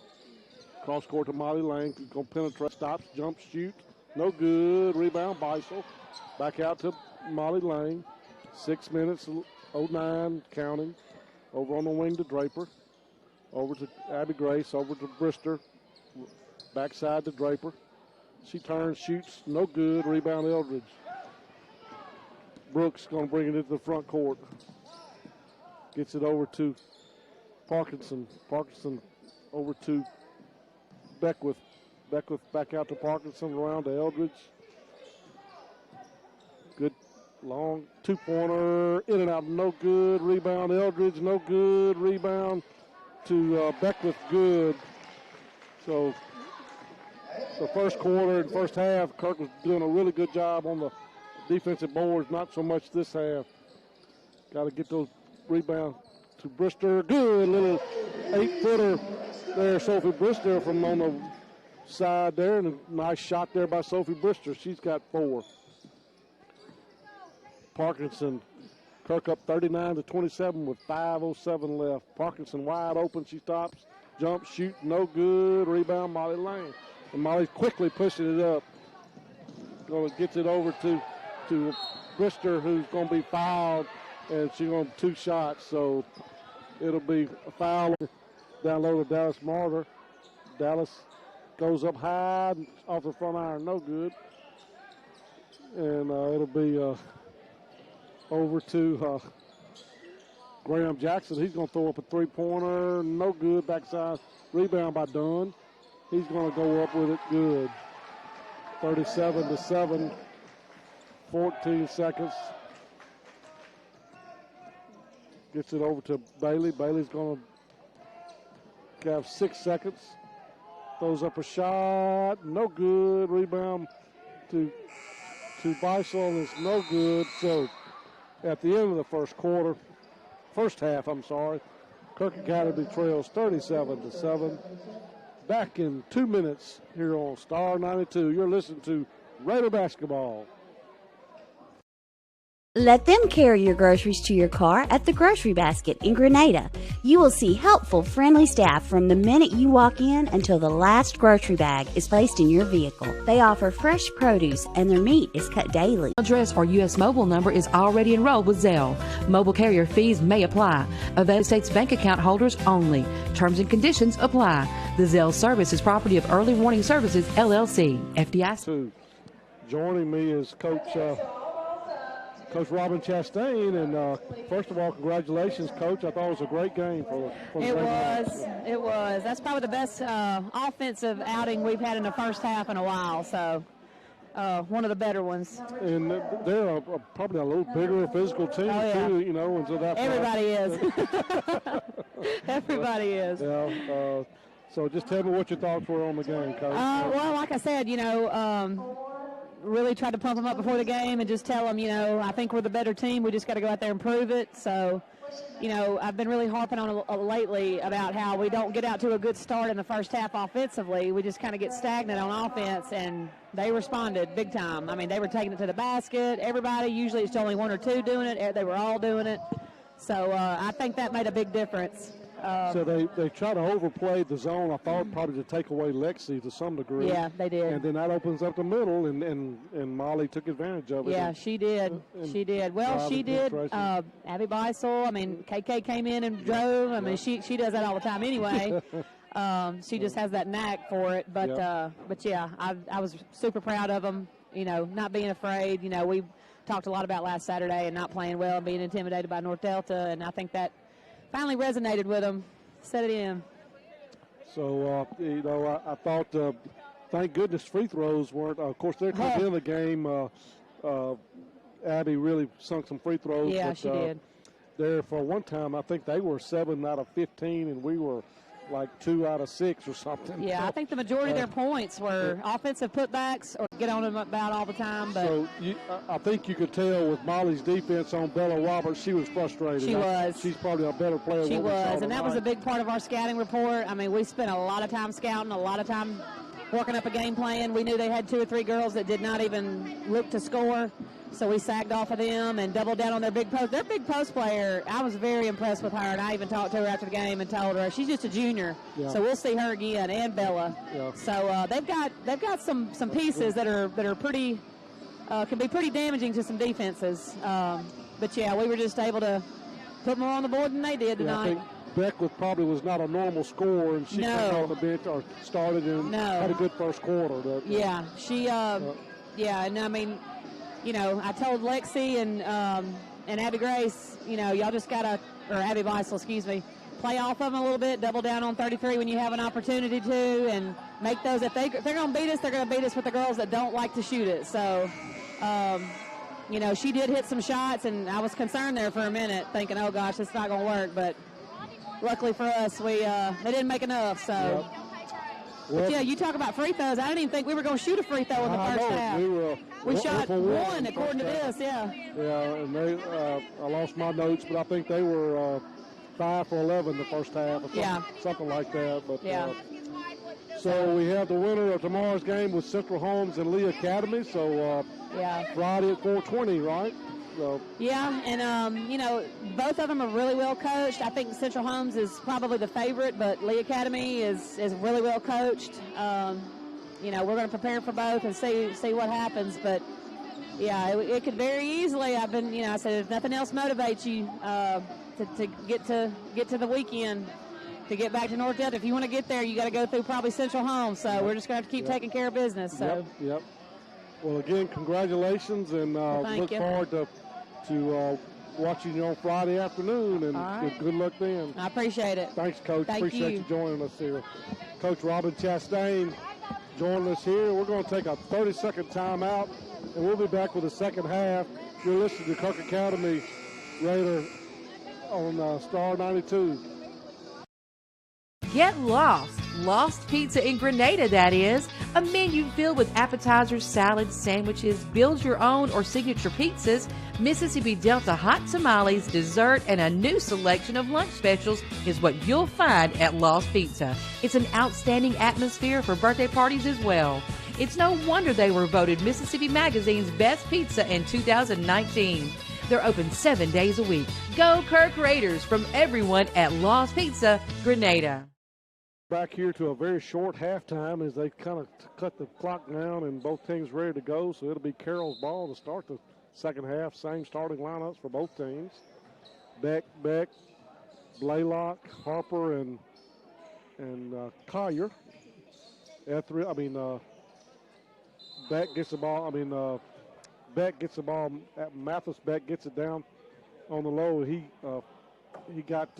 Cross court to Molly Lane. Going to penetrate. Stops, jumps, shoot. No good. Rebound, Beisel. Back out to Molly Lane. 6 minutes, 09 counting. Over on the wing to Draper. Over to Abby Grace. Over to Brister. Backside to Draper. She turns, shoots. No good. Rebound, Eldridge. Brooks going to bring it into the front court. Gets it over to Parkinson. Parkinson over to Beckwith. Beckwith back out to Parkinson, around to Eldridge. Good Long two-pointer, in and out, no good. Rebound, Eldridge, no good. Rebound to Beckwith, good. So the first quarter and first half, Kirk was doing a really good job on the defensive boards, not so much this half. Got to get those rebounds to Brister. Good little 8-footer there, Sophie Brister from on the side there, and a nice shot there by Sophie Brister. She's got 4. Parkinson, Kirk up 39-27 with 5:07 left. Parkinson wide open, she stops, jump, shoot, no good. Rebound, Molly Lane. And Molly's quickly pushing it up. Gets it over to Brister, who's going to be fouled, and she's going to 2 shots. So it'll be a foul down low to Dallas Martyr. Dallas goes up high off the front iron, no good. And it'll be over to Graham Jackson. He's going to throw up a 3-pointer, no good. Backside rebound by Dunn. He's going to go up with it, good. 37-7, 14 seconds. Gets it over to Bailey. Bailey's going to have 6 seconds. Throws up a shot, no good. Rebound to Beisel, and it's no good. So at the end of the first half, Kirk Academy trails 37-7. Back in 2 minutes here on Star 92. You're listening to Raider Basketball. Let them carry your groceries to your car at the Grocery Basket in Grenada. You will see helpful, friendly staff from the minute you walk in until the last grocery bag is placed in your vehicle. They offer fresh produce and their meat is cut daily. Address or U.S. mobile number is already enrolled with Zelle. Mobile carrier fees may apply. Available States bank account holders only. Terms and conditions apply. The Zelle service is property of Early Warning Services, LLC. FDIC. Joining me is Coach Robin Chastain, and first of all, congratulations, Coach. I thought it was a great game for It was. That's probably the best offensive outing we've had in the first half in a while, so one of the better ones. And they're probably a little bigger physical team, too, you know. And so that's Everybody is. Everybody is. Yeah. So just tell me what your thoughts were on the game, Coach. Well, like I said, really tried to pump them up before the game and just tell them, I think we're the better team. We just got to go out there and prove it. So, I've been really harping on lately about how we don't get out to a good start in the first half offensively. We just kind of get stagnant on offense, and they responded big time. I mean, they were taking it to the basket. Everybody, usually it's only 1 or 2 doing it. They were all doing it. So I think that made a big difference. So they try to overplay the zone, I thought, probably to take away Lexi to some degree. Yeah, they did. And then that opens up the middle, and Molly took advantage of it. Yeah, she did. She did. Well, she did. Abby Beisel, KK came in and drove. She does that all the time anyway. She just has that knack for it. But yeah, I was super proud of them, not being afraid. We talked a lot about last Saturday and not playing well and being intimidated by North Delta, and I think that finally resonated with them, set it in. So, I thought, thank goodness free throws weren't, of course, they're at the end of the game. Abby really sunk some free throws. Yeah, but, she did. There for one time, I think they were 7 out of 15, and we were like 2 out of 6 or something. Yeah, I think the majority of their points were offensive putbacks or get on them about all the time. But so I think you could tell with Molly's defense on Bella Roberts, she was frustrated. She was. She's probably a better player. She was, and that was a big part of our scouting report. We spent a lot of time scouting, a lot of time working up a game plan. We knew they had 2 or 3 girls that did not even look to score. So we sagged off of them and doubled down on their big post. Their big post player, I was very impressed with her, and I even talked to her after the game and told her she's just a junior. Yeah. So we'll see her again, and Bella. Yeah. So they've got some pieces that are pretty can be pretty damaging to some defenses. But yeah, we were just able to put more on the board than they did tonight. I think Beckwith probably was not a normal scorer, and she came off the bench or started and had a good first quarter. Yeah, she. And I told Lexi and Abby Grace, y'all just gotta, or Abby Beisel, excuse me, play off of them a little bit, double down on 33 when you have an opportunity to, and make those. If they're gonna beat us, they're gonna beat us with the girls that don't like to shoot it. So, she did hit some shots, and I was concerned there for a minute, thinking, oh gosh, it's not going to work. But luckily for us, they didn't make enough. So, Yep. Well, but yeah, you talk about free throws. I didn't even think we were going to shoot a free throw in the first half. We shot one according to this. Yeah. Yeah, and they I lost my notes, but I think they were 5 for 11 the first half, or something like that. But so we have the winner of tomorrow's game with Central Homes and Lee Academy. So Friday at 4:20, right? So. Yeah, and both of them are really well coached. I think Central Homes is probably the favorite, but Lee Academy is really well coached. We're going to prepare for both and see what happens. But yeah, it could very easily. I've been, I said, if nothing else motivates you to get to the weekend, to get back to North Delta. If you want to get there, you got to go through probably Central Homes. So we're just going to have to keep taking care of business. So. Yep. Well, again, congratulations, and look forward to watching you on Friday afternoon, and good luck then. I appreciate it. Thanks, Coach. Appreciate you joining us here. Coach Robin Chastain joining us here. We're going to take a 30-second timeout, and we'll be back with the second half. You're listening to Kirk Academy Raider on Star 92. Get lost. Lost Pizza in Grenada, that is. A menu filled with appetizers, salads, sandwiches, build your own or signature pizzas, Mississippi Delta hot tamales, dessert, and a new selection of lunch specials is what you'll find at Lost Pizza. It's an outstanding atmosphere for birthday parties as well. It's no wonder they were voted Mississippi Magazine's best pizza in 2019. They're open 7 days a week. Go Kirk Raiders from everyone at Lost Pizza, Grenada. Back here to a very short halftime as they kind of cut the clock down and both teams ready to go. So it'll be Carroll's ball to start the second half. Same starting lineups for both teams. Beck, Blaylock, Harper, and Collier. Beck gets the ball. Beck gets the ball. Mathis Beck gets it down on the low. He got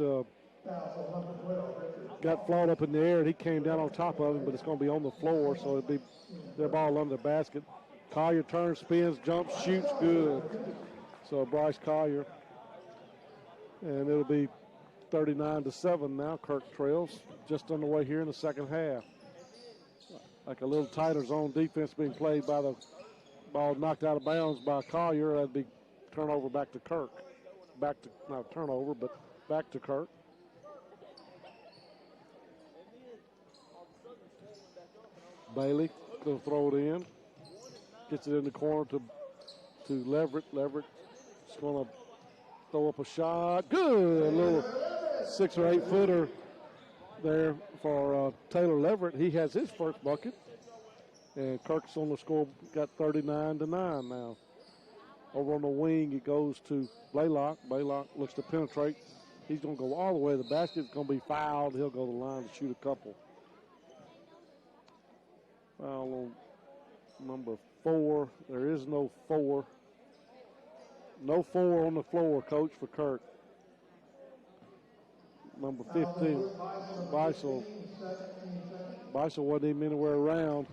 flawed up in the air, and he came down on top of him, but it's going to be on the floor, so it'll be their ball under the basket. Collier turns, spins, jumps, shoots, good. So Bryce Collier. And it'll be 39-7 now. Kirk trails just underway here in the second half. Like a little tighter zone defense being played by the ball knocked out of bounds by Collier. That'd be turnover back to Kirk. Not turnover, but back to Kirk. Bailey going to throw it in. Gets it in the corner to Leverett. Leverett is going to throw up a shot. Good. A little 6 or 8 footer there for Taylor Leverett. He has his first bucket. And Kirk's on the score, got 39-9 now. Over on the wing, it goes to Blaylock. Blaylock looks to penetrate. He's going to go all the way to the basket. It's going to be fouled. He'll go to the line to shoot a couple. Foul on number 4. There is no 4. No 4 on the floor, Coach, for Kirk. Number 15, Beisel. Beisel wasn't even anywhere around.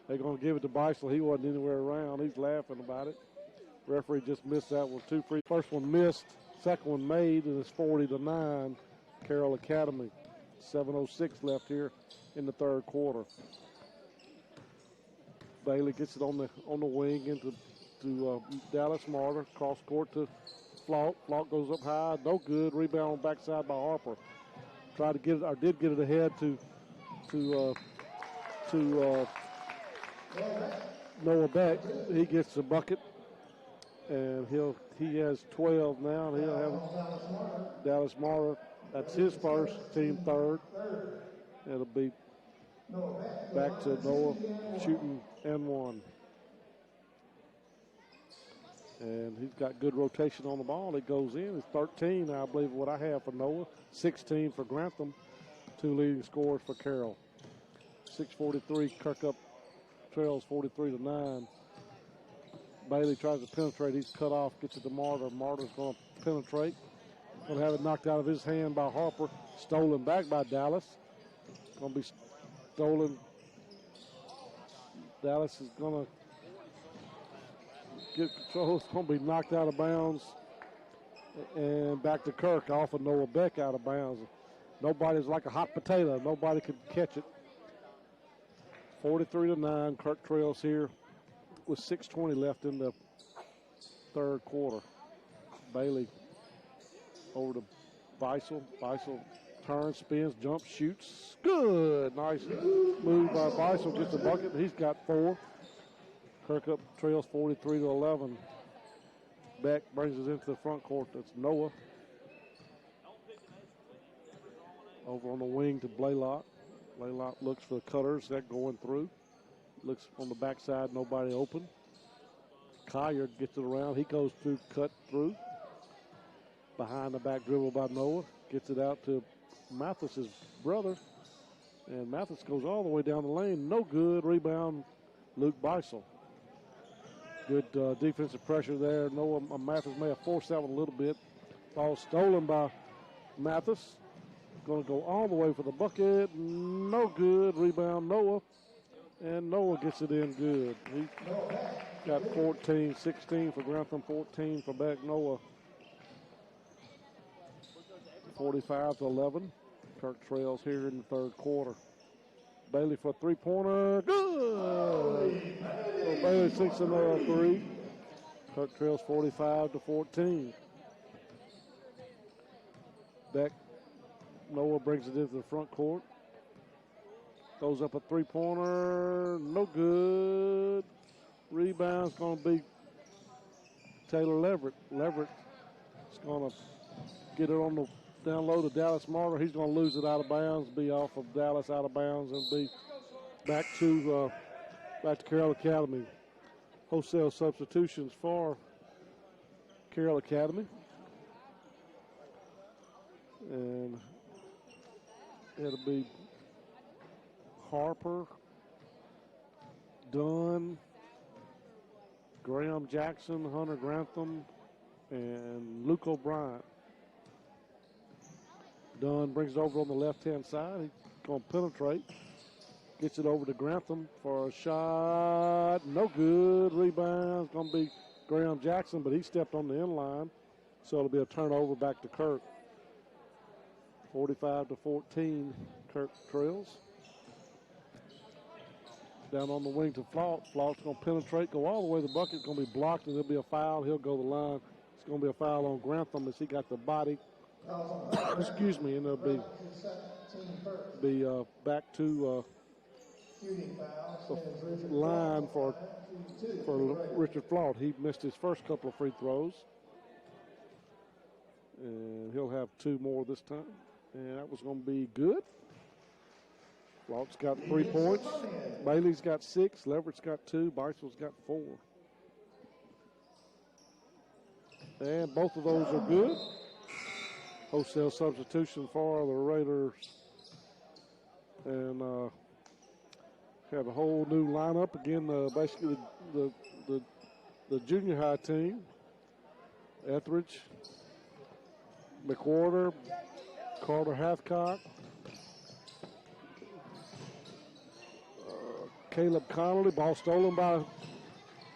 They're going to give it to Beisel. He wasn't anywhere around. He's laughing about it. Referee just missed that one. 2 free. First one missed. Second one made, and it's 40-9. Carroll Academy. 7:06 left here in the third quarter. Bailey gets it on the wing into Dallas Martyr. Cross court to Flock. Flock goes up high. No good. Rebound on backside by Harper. Tried to get it, or did get it ahead to Noah Beck. He gets the bucket, and he has 12 now. And he'll have Dallas Martyr. That's his first, team third. It'll be back to Noah shooting and one. And he's got good rotation on the ball. It goes in. It's 13, I believe, what I have for Noah. 16 for Grantham. 2 leading scorers for Carroll. 6:43, Kirk up trails 43-9. Bailey tries to penetrate. He's cut off, gets it to Martyr. Martyr's going to penetrate. Going to have it knocked out of his hand by Harper. Stolen back by Dallas. Going to be stolen Dallas is going to get control. It's going to be knocked out of bounds. And back to Kirk off of Noah Beck out of bounds. Nobody's like a hot potato. Nobody could catch it. 43-9. Kirk trails here with 6:20 left in the third quarter. Bailey over to Beisel. Beisel turns, spins, jumps, shoots. Good. Nice move by Beisel. Gets a bucket. He's got 4. Kirk up trails 43-11. Beck brings it into the front court. That's Noah. Over on the wing to Blaylock. Blaylock looks for the cutters. That going through. Looks on the backside. Nobody open. Collier gets it around. He goes through, cut through. Behind the back dribble by Noah. Gets it out to Mathis's brother. And Mathis goes all the way down the lane. No good. Rebound, Luke Beisel. Good defensive pressure there. Noah Mathis may have forced that one a little bit. Ball stolen by Mathis. Going to go all the way for the bucket. No good. Rebound, Noah. And Noah gets it in good. He got 14, 16 for Grantham, 14 for Beck. Noah. 45-11. Kirk trails here in the third quarter. Bailey for a three-pointer. Good! So Bailey sinks another 3. Kirk trails 45-14. Beck. Noah brings it into the front court. Goes up a three-pointer. No good. Rebound's going to be Taylor Leverett. Leverett is going to get it on the down low to Dallas Martyr. He's going to lose it out of bounds, be off of Dallas out of bounds, and be back to Carroll Academy. Wholesale substitutions for Carroll Academy. And it'll be Harper, Dunn, Graham Jackson, Hunter Grantham, and Luke O'Brien. Dunn brings it over on the left-hand side. He's going to penetrate. Gets it over to Grantham for a shot. No good. Rebound. It's going to be Graham Jackson, but he stepped on the end line. So it'll be a turnover back to Kirk. 45-14. Kirk trails. Down on the wing to Flaut. Flaut's going to penetrate, go all the way to the bucket. It's going to be blocked, and there'll be a foul. He'll go to the line. It's going to be a foul on Grantham as he got the body. Excuse me, and it'll be back to the line for Richard Flaut. He missed his first couple of free throws, and he'll have 2 more this time, and that was going to be good. Flaut's got 3 points. Bailey's got 6. Leverett's got 2. Beisel's got 4. And both of those are good. Wholesale substitution for the Raiders. And have a whole new lineup. Again, basically the junior high team. Etheridge, McWhorter, Carter Hathcock, Caleb Connolly. Ball stolen by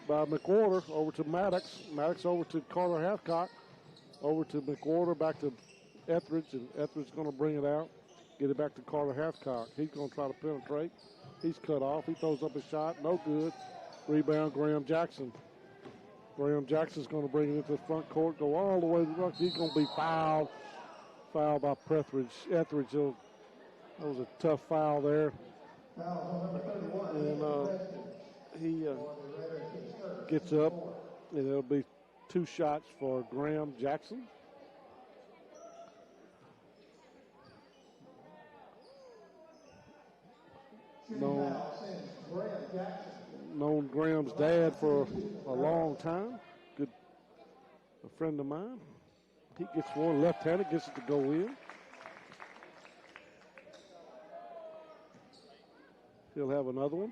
McWhorter over to Maddox. Maddox over to Carter Hathcock. Over to McWhorter, back to Etheridge, and Etheridge's going to bring it out. Get it back to Carter Hathcock. He's going to try to penetrate. He's cut off. He throws up a shot. No good. Rebound, Graham Jackson. Graham Jackson's going to bring it into the front court, go all the way to the front. He's going to be fouled. Fouled by Etheridge. That was a tough foul there. And he gets up, and it'll be 2 shots for Graham Jackson. Known Graham's dad for a long time. A friend of mine. He gets one left-handed, gets it to go in. He'll have another one.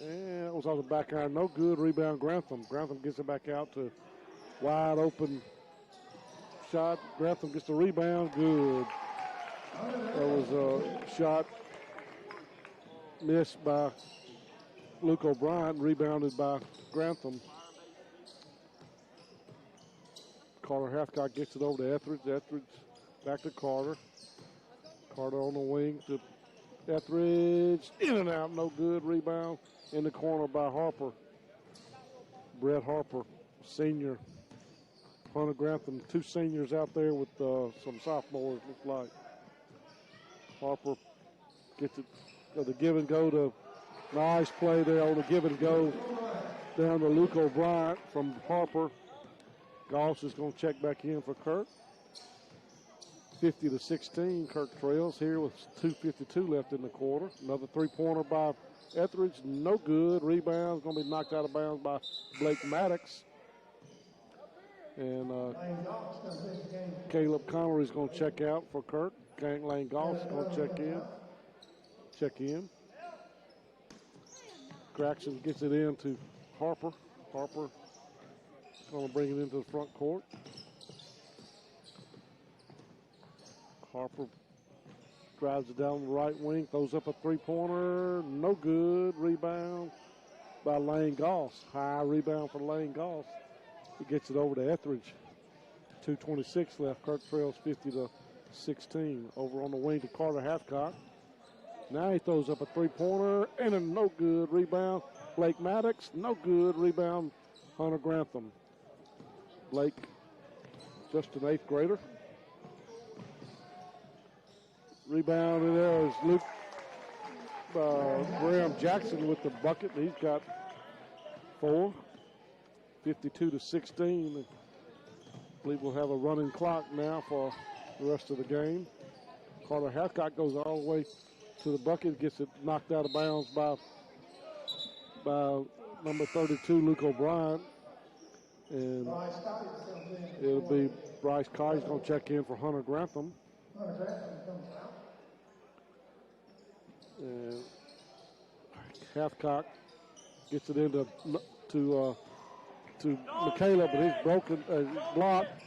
And it was on the back iron. No good. Rebound, Grantham. Grantham gets it back out to wide open shot. Grantham gets the rebound. Good. That was a shot missed by Luke O'Brien, rebounded by Grantham. Carter Hathcock gets it over to Etheridge. Etheridge back to Carter. Carter on the wing to Etheridge. In and out, no good. Rebound in the corner by Harper. Brett Harper, senior. Hunter Grantham, two seniors out there with some sophomores, looks like. Harper gets it, the give and go to, nice play there on the give and go down to Luke O'Brien from Harper. Goss is going to check back in for Kirk. 50-16, Kirk trails here with 2:52 left in the quarter. Another three-pointer by Etheridge, no good. Rebound going to be knocked out of bounds by Blake Maddox. And Caleb Connery is going to check out for Kirk. Lane Goss is going to check in. Craxton gets it in to Harper. Harper going to bring it into the front court. Harper drives it down the right wing, throws up a three-pointer, no good. Rebound by Lane Goss. High rebound for Lane Goss. He gets it over to Etheridge. 2:26 left. Kirk trails 50-16. Over on the wing to Carter Hathcock. Now he throws up a three-pointer and a no good rebound. Blake Maddox, no good rebound. Hunter Grantham. Blake, just an eighth grader. Rebound in there is Luke Graham Jackson with the bucket. He's got 4. 52-16. I believe we'll have a running clock now for the rest of the game. Carter Hathcock goes all the way to the bucket, gets it knocked out of bounds by number 32, Luke O'Brien. And it'll be Bryce Colley's going to check in for Hunter Grantham. And Hathcock gets it into Michaela, but he's broken, blocked,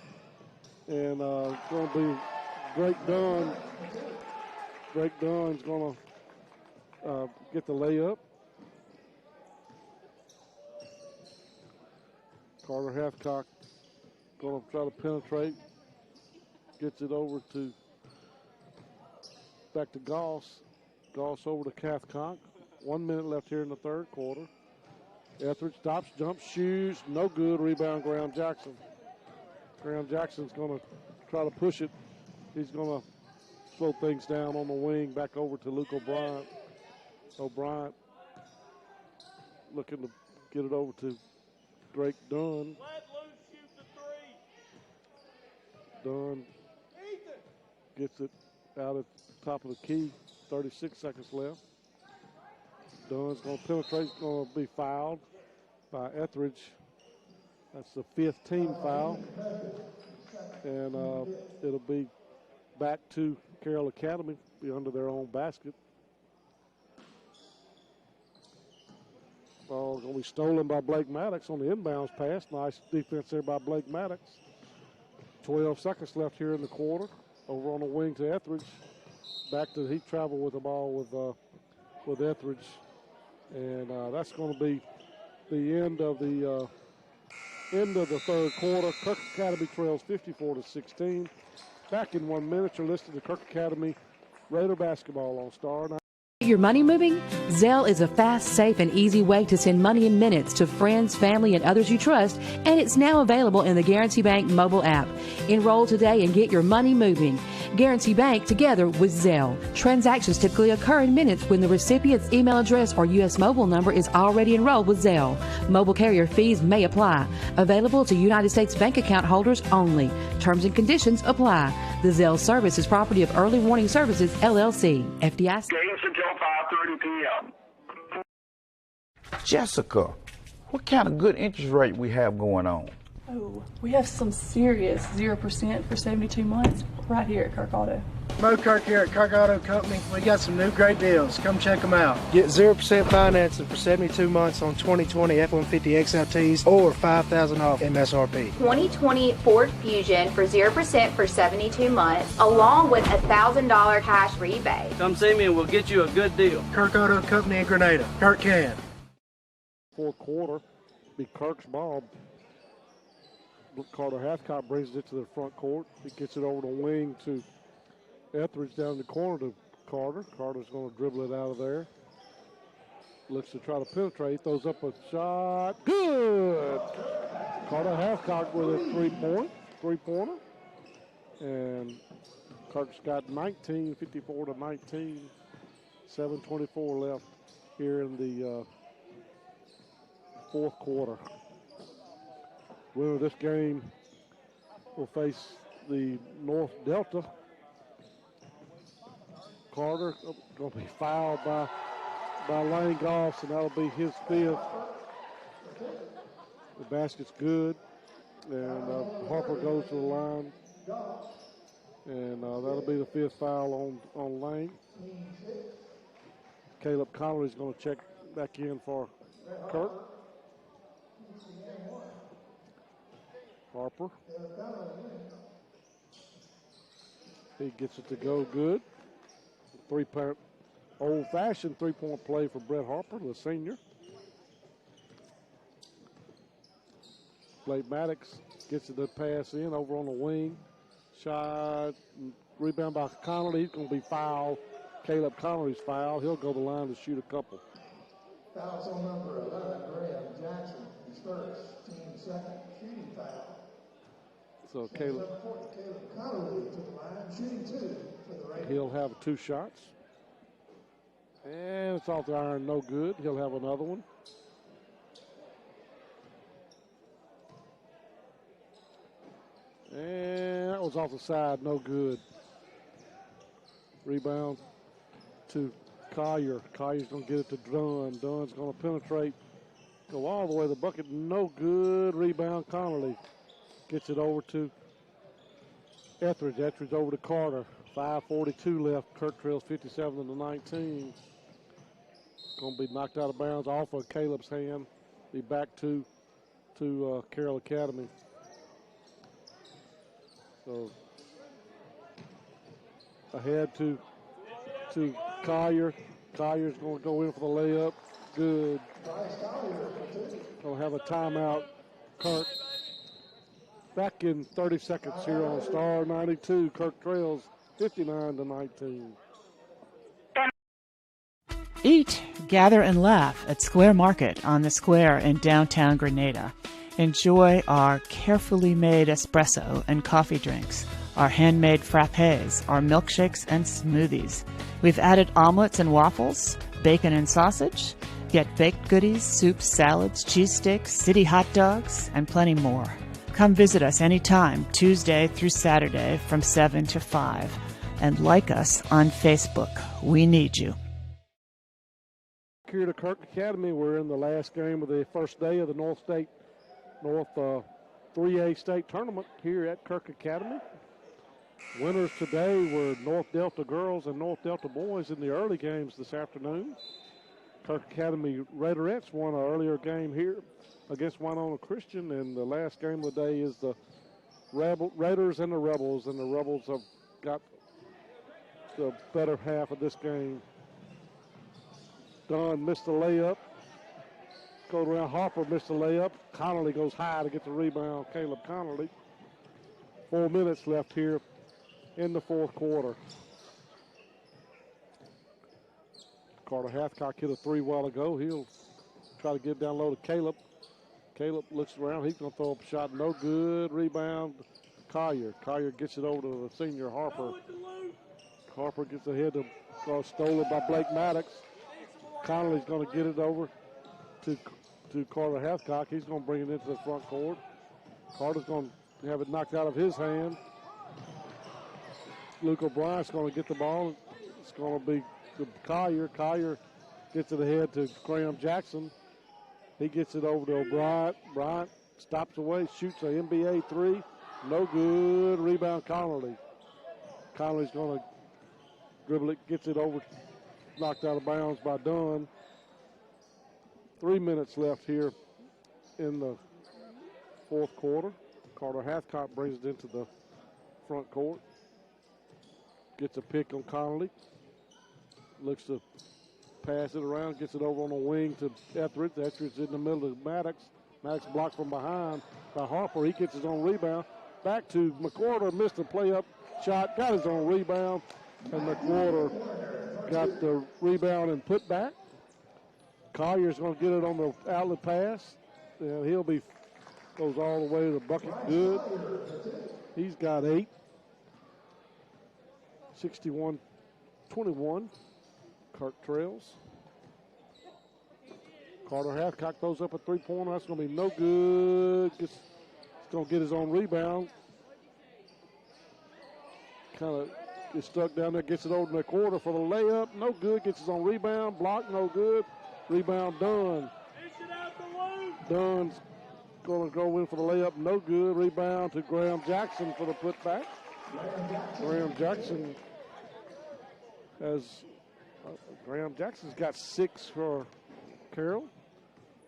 and it's going to be Drake Dunn. Drake Dunn's going to get the layup. Carter Hathcock going to try to penetrate. Gets it over back to Goss. Goss over to Hathcock. 1 minute left here in the third quarter. Etheridge stops, jumps, shoots, no good. Rebound, Graham Jackson. Graham Jackson's going to try to push it. He's going to slow things down on the wing, back over to Luke O'Brien. O'Brien looking to get it over to Drake Dunn. Dunn gets it out at the top of the key. 36 seconds left. Dunn's going to penetrate. Going to be fouled by Etheridge. That's the 5th team foul. And it'll be back to Carroll Academy, be under their own basket. Ball going to be stolen by Blake Maddox on the inbounds pass. Nice defense there by Blake Maddox. 12 seconds left here in the quarter. Over on the wing to Etheridge. Back to he traveled with the ball with Etheridge. And that's going to be the end of the third quarter. Kirk Academy trails 54-16. Back in 1 minute, you're listening to Kirk Academy Raider basketball on Star 9. Your money moving? Zelle is a fast, safe, and easy way to send money in minutes to friends, family, and others you trust, and it's now available in the Guarantee Bank mobile app. Enroll today and get your money moving. Guarantee Bank together with Zelle. Transactions typically occur in minutes when the recipient's email address or U.S. mobile number is already enrolled with Zelle. Mobile carrier fees may apply. Available to United States bank account holders only. Terms and conditions apply. The Zelle service is property of Early Warning Services, LLC. FDIC. Games until 5:30 p.m. Jessica, what kind of good interest rate we have going on? Oh, we have some serious 0% for 72 months right here at Kirk Auto. Mo Kirk here at Kirk Auto Company. We got some new great deals. Come check them out. Get 0% financing for 72 months on 2020 F-150 XLTs or $5,000 off MSRP. 2020 Ford Fusion for 0% for 72 months, along with a $1,000 cash rebate. Come see me and we'll get you a good deal. Kirk Auto Company in Grenada. Kirk can. Fourth quarter, be Kirk's ball. Carter Hathcott brings it to the front court. He gets it over the wing to Etheridge down the corner to Carter. Carter's going to dribble it out of there. Looks to try to penetrate. Throws up a shot. Good! Carter Hathcott with a three-pointer. And Kirk's got 19, 54 to 19. 7:24 left here in the fourth quarter. Winner of this game will face the North Delta. Carter going to be fouled by Lane Goss, and that'll be his fifth. The basket's good, and Harper goes to the line, and that'll be the fifth foul on Lane. Caleb Conley's going to check back in for Kirk. Harper. He gets it to go good. Old-fashioned three-point play for Brett Harper, the senior. Blake Maddox gets it to pass in over on the wing. Shot, rebound by Connolly. He's going to be fouled. Caleb Connolly's foul. He'll go to the line to shoot a couple. Fouls on number 11, Graham Jackson, his first, team second, shooting foul. So Caleb Connolly to the line, shooting two for the Raiders. He'll have two shots. And it's off the iron, no good. He'll have another one. And that was off the side, no good. Rebound to Collier. Collier's going to get it to Dunn. Dunn's going to penetrate, go all the way to the bucket, no good. Rebound, Connolly. Gets it over to Etheridge. Etheridge over to Carter. 5:42 left. Kirk trails 57 to 19. Going to be knocked out of bounds off of Caleb's hand. Be back to Carroll Academy. So ahead to Collier. Collier's going to go in for the layup. Good. Going to have a timeout. Kirk. Back in 30 seconds here on Star 92. Kirk trails 59 to 19. Eat, gather, and laugh at Square Market on the Square in downtown Grenada. Enjoy our carefully made espresso and coffee drinks, our handmade frappes, our milkshakes and smoothies. We've added omelets and waffles, bacon and sausage. Get baked goodies, soups, salads, cheese sticks, city hot dogs, and plenty more. Come visit us anytime, Tuesday through Saturday from 7 to 5. And like us on Facebook. We need you. Here to Kirk Academy, we're in the last game of the first day of the North 3A state tournament here at Kirk Academy. Winners today were North Delta girls and North Delta boys in the early games this afternoon. Kirk Academy Raiderettes won an earlier game here against Winona Christian, and the last game of the day is the Raiders and the Rebels have got the better half of this game. Dunn missed the layup. Go around, Harper missed the layup. Connolly goes high to get the rebound. Caleb Connolly. 4 minutes left here in the fourth quarter. Carter Hathcock hit a three while ago. He'll try to get down low to Caleb. Caleb looks around. He's going to throw up a shot. No good. Rebound, Collier. Collier gets it over to the senior Harper. Harper gets ahead to stolen by Blake Maddox. Connolly's going to get it over to Carter Hathcock. He's going to bring it into the front court. Carter's going to have it knocked out of his hand. Luke O'Brien's going to get the ball. It's going to be Collier. Collier gets it ahead to Graham Jackson. He gets it over to O'Brien. Bryant stops away, shoots a NBA three. No good. Rebound Connolly. Connolly's going to dribble it, gets it over, knocked out of bounds by Dunn. 3 minutes left here in the fourth quarter. Carter Hathcock brings it into the front court. Gets a pick on Connolly. Looks to pass it around, gets it over on the wing to Etheridge. Etheridge in the middle of Maddox. Maddox blocked from behind by Harper. He gets his own rebound. Back to McWhorter, missed the play-up shot, got his own rebound, and McWhorter got the rebound and put back. Collier's going to get it on the outlet pass, and he'll be goes all the way to the bucket. Good. He's got 8. 61-21. Kirk trails. Carter Hathcock throws up a three-pointer. That's going to be no good. He's going to get his own rebound. Kind of gets stuck down there, gets it over in the quarter for the layup. No good. Gets his own rebound. Block, no good. Rebound, Dunn. Dunn's going to go in for the layup. No good. Rebound to Graham Jackson for the putback. Graham Jackson has... Graham Jackson's got 6 for Carroll.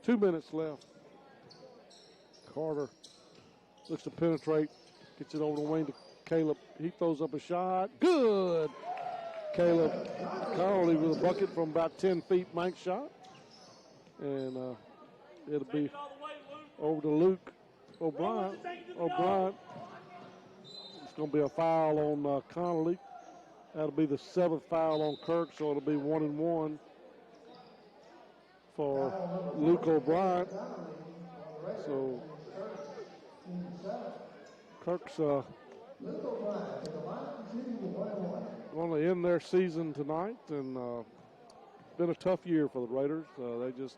2 minutes left. Carter looks to penetrate, gets it over the wing to Caleb. He throws up a shot. Good! Caleb Connolly with a bucket from about 10 feet, bank shot. And it'll be over to Luke O'Brien. It's going to be a foul on Connolly. That'll be the 7th foul on Kirk, so it'll be 1-1 for Luke O'Brien. So Kirk's going to end their season tonight, and been a tough year for the Raiders. They just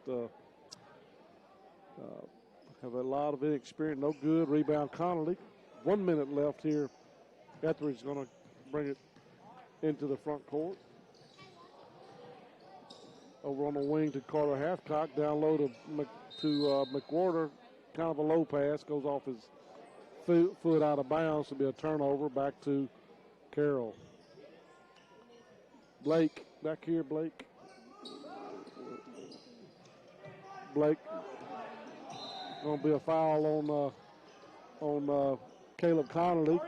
have a lot of inexperience. No good. Rebound Connolly. 1 minute left here. Etheridge is going to bring it into the front court. Over on the wing to Carter Hathcock. Down low to McWhorter. Kind of a low pass. Goes off his foot out of bounds. It'll be a turnover. Back to Carroll. Blake. Back here, Blake. Blake. Going to be a foul on Caleb Connolly.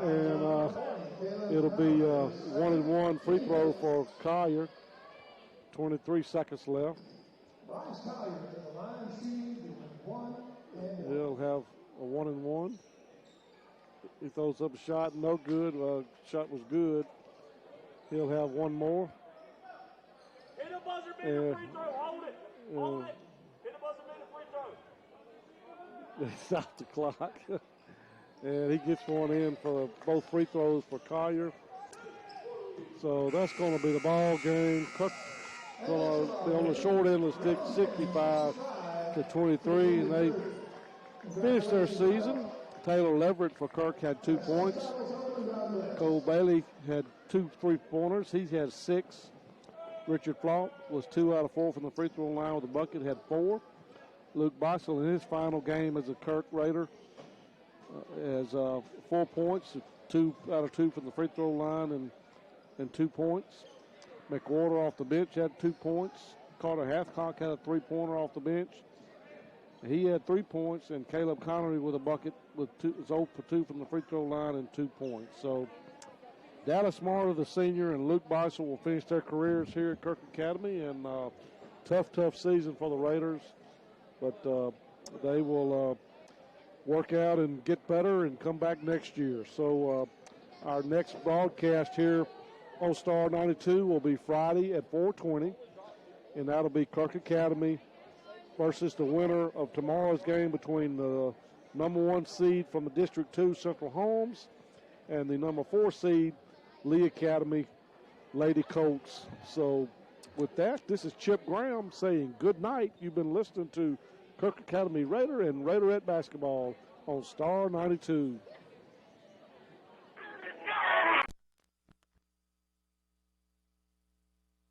And it'll be 1-1 free throw for Collier. 23 seconds left. He'll have a 1-1. He throws up a shot, no good. Shot was good. He'll have one more. Hit a buzzer beater free throw. Hold it. Hold it. Hit a buzzer beater free throw. They stopped the clock. And he gets one in for both free throws for Collier. So that's going to be the ball game. Kirk going to be on the short end of the stick, 65-23, and they finished their season. Taylor Leverett for Kirk had 2 points. Cole Bailey had 2 3-pointers. He had 6. Richard Flaught was 2 out of 4 from the free throw line with a bucket, had 4. Luke Beisel in his final game as a Kirk Raider has 4 points, 2 out of 2 from the free throw line and 2 points. McWhorter off the bench had 2 points. Carter Hathcock had a 3-pointer off the bench. He had 3 points, and Caleb Connolly with a bucket with 2, is 0 for 2 from the free throw line and 2 points. So Dallas Smarter, the senior, and Luke Beisel will finish their careers here at Kirk Academy, and tough season for the Raiders, but they will work out and get better and come back next year. So our next broadcast here on Star 92 will be Friday at 4:20, and that'll be Kirk Academy versus the winner of tomorrow's game between the number 1 seed from the District 2 Central Holmes and the number 4 seed Lee Academy Lady Colts. So with that, this is Chip Graham saying good night. You've been listening to Kirk Academy Raider and Raiderette basketball on Star 92.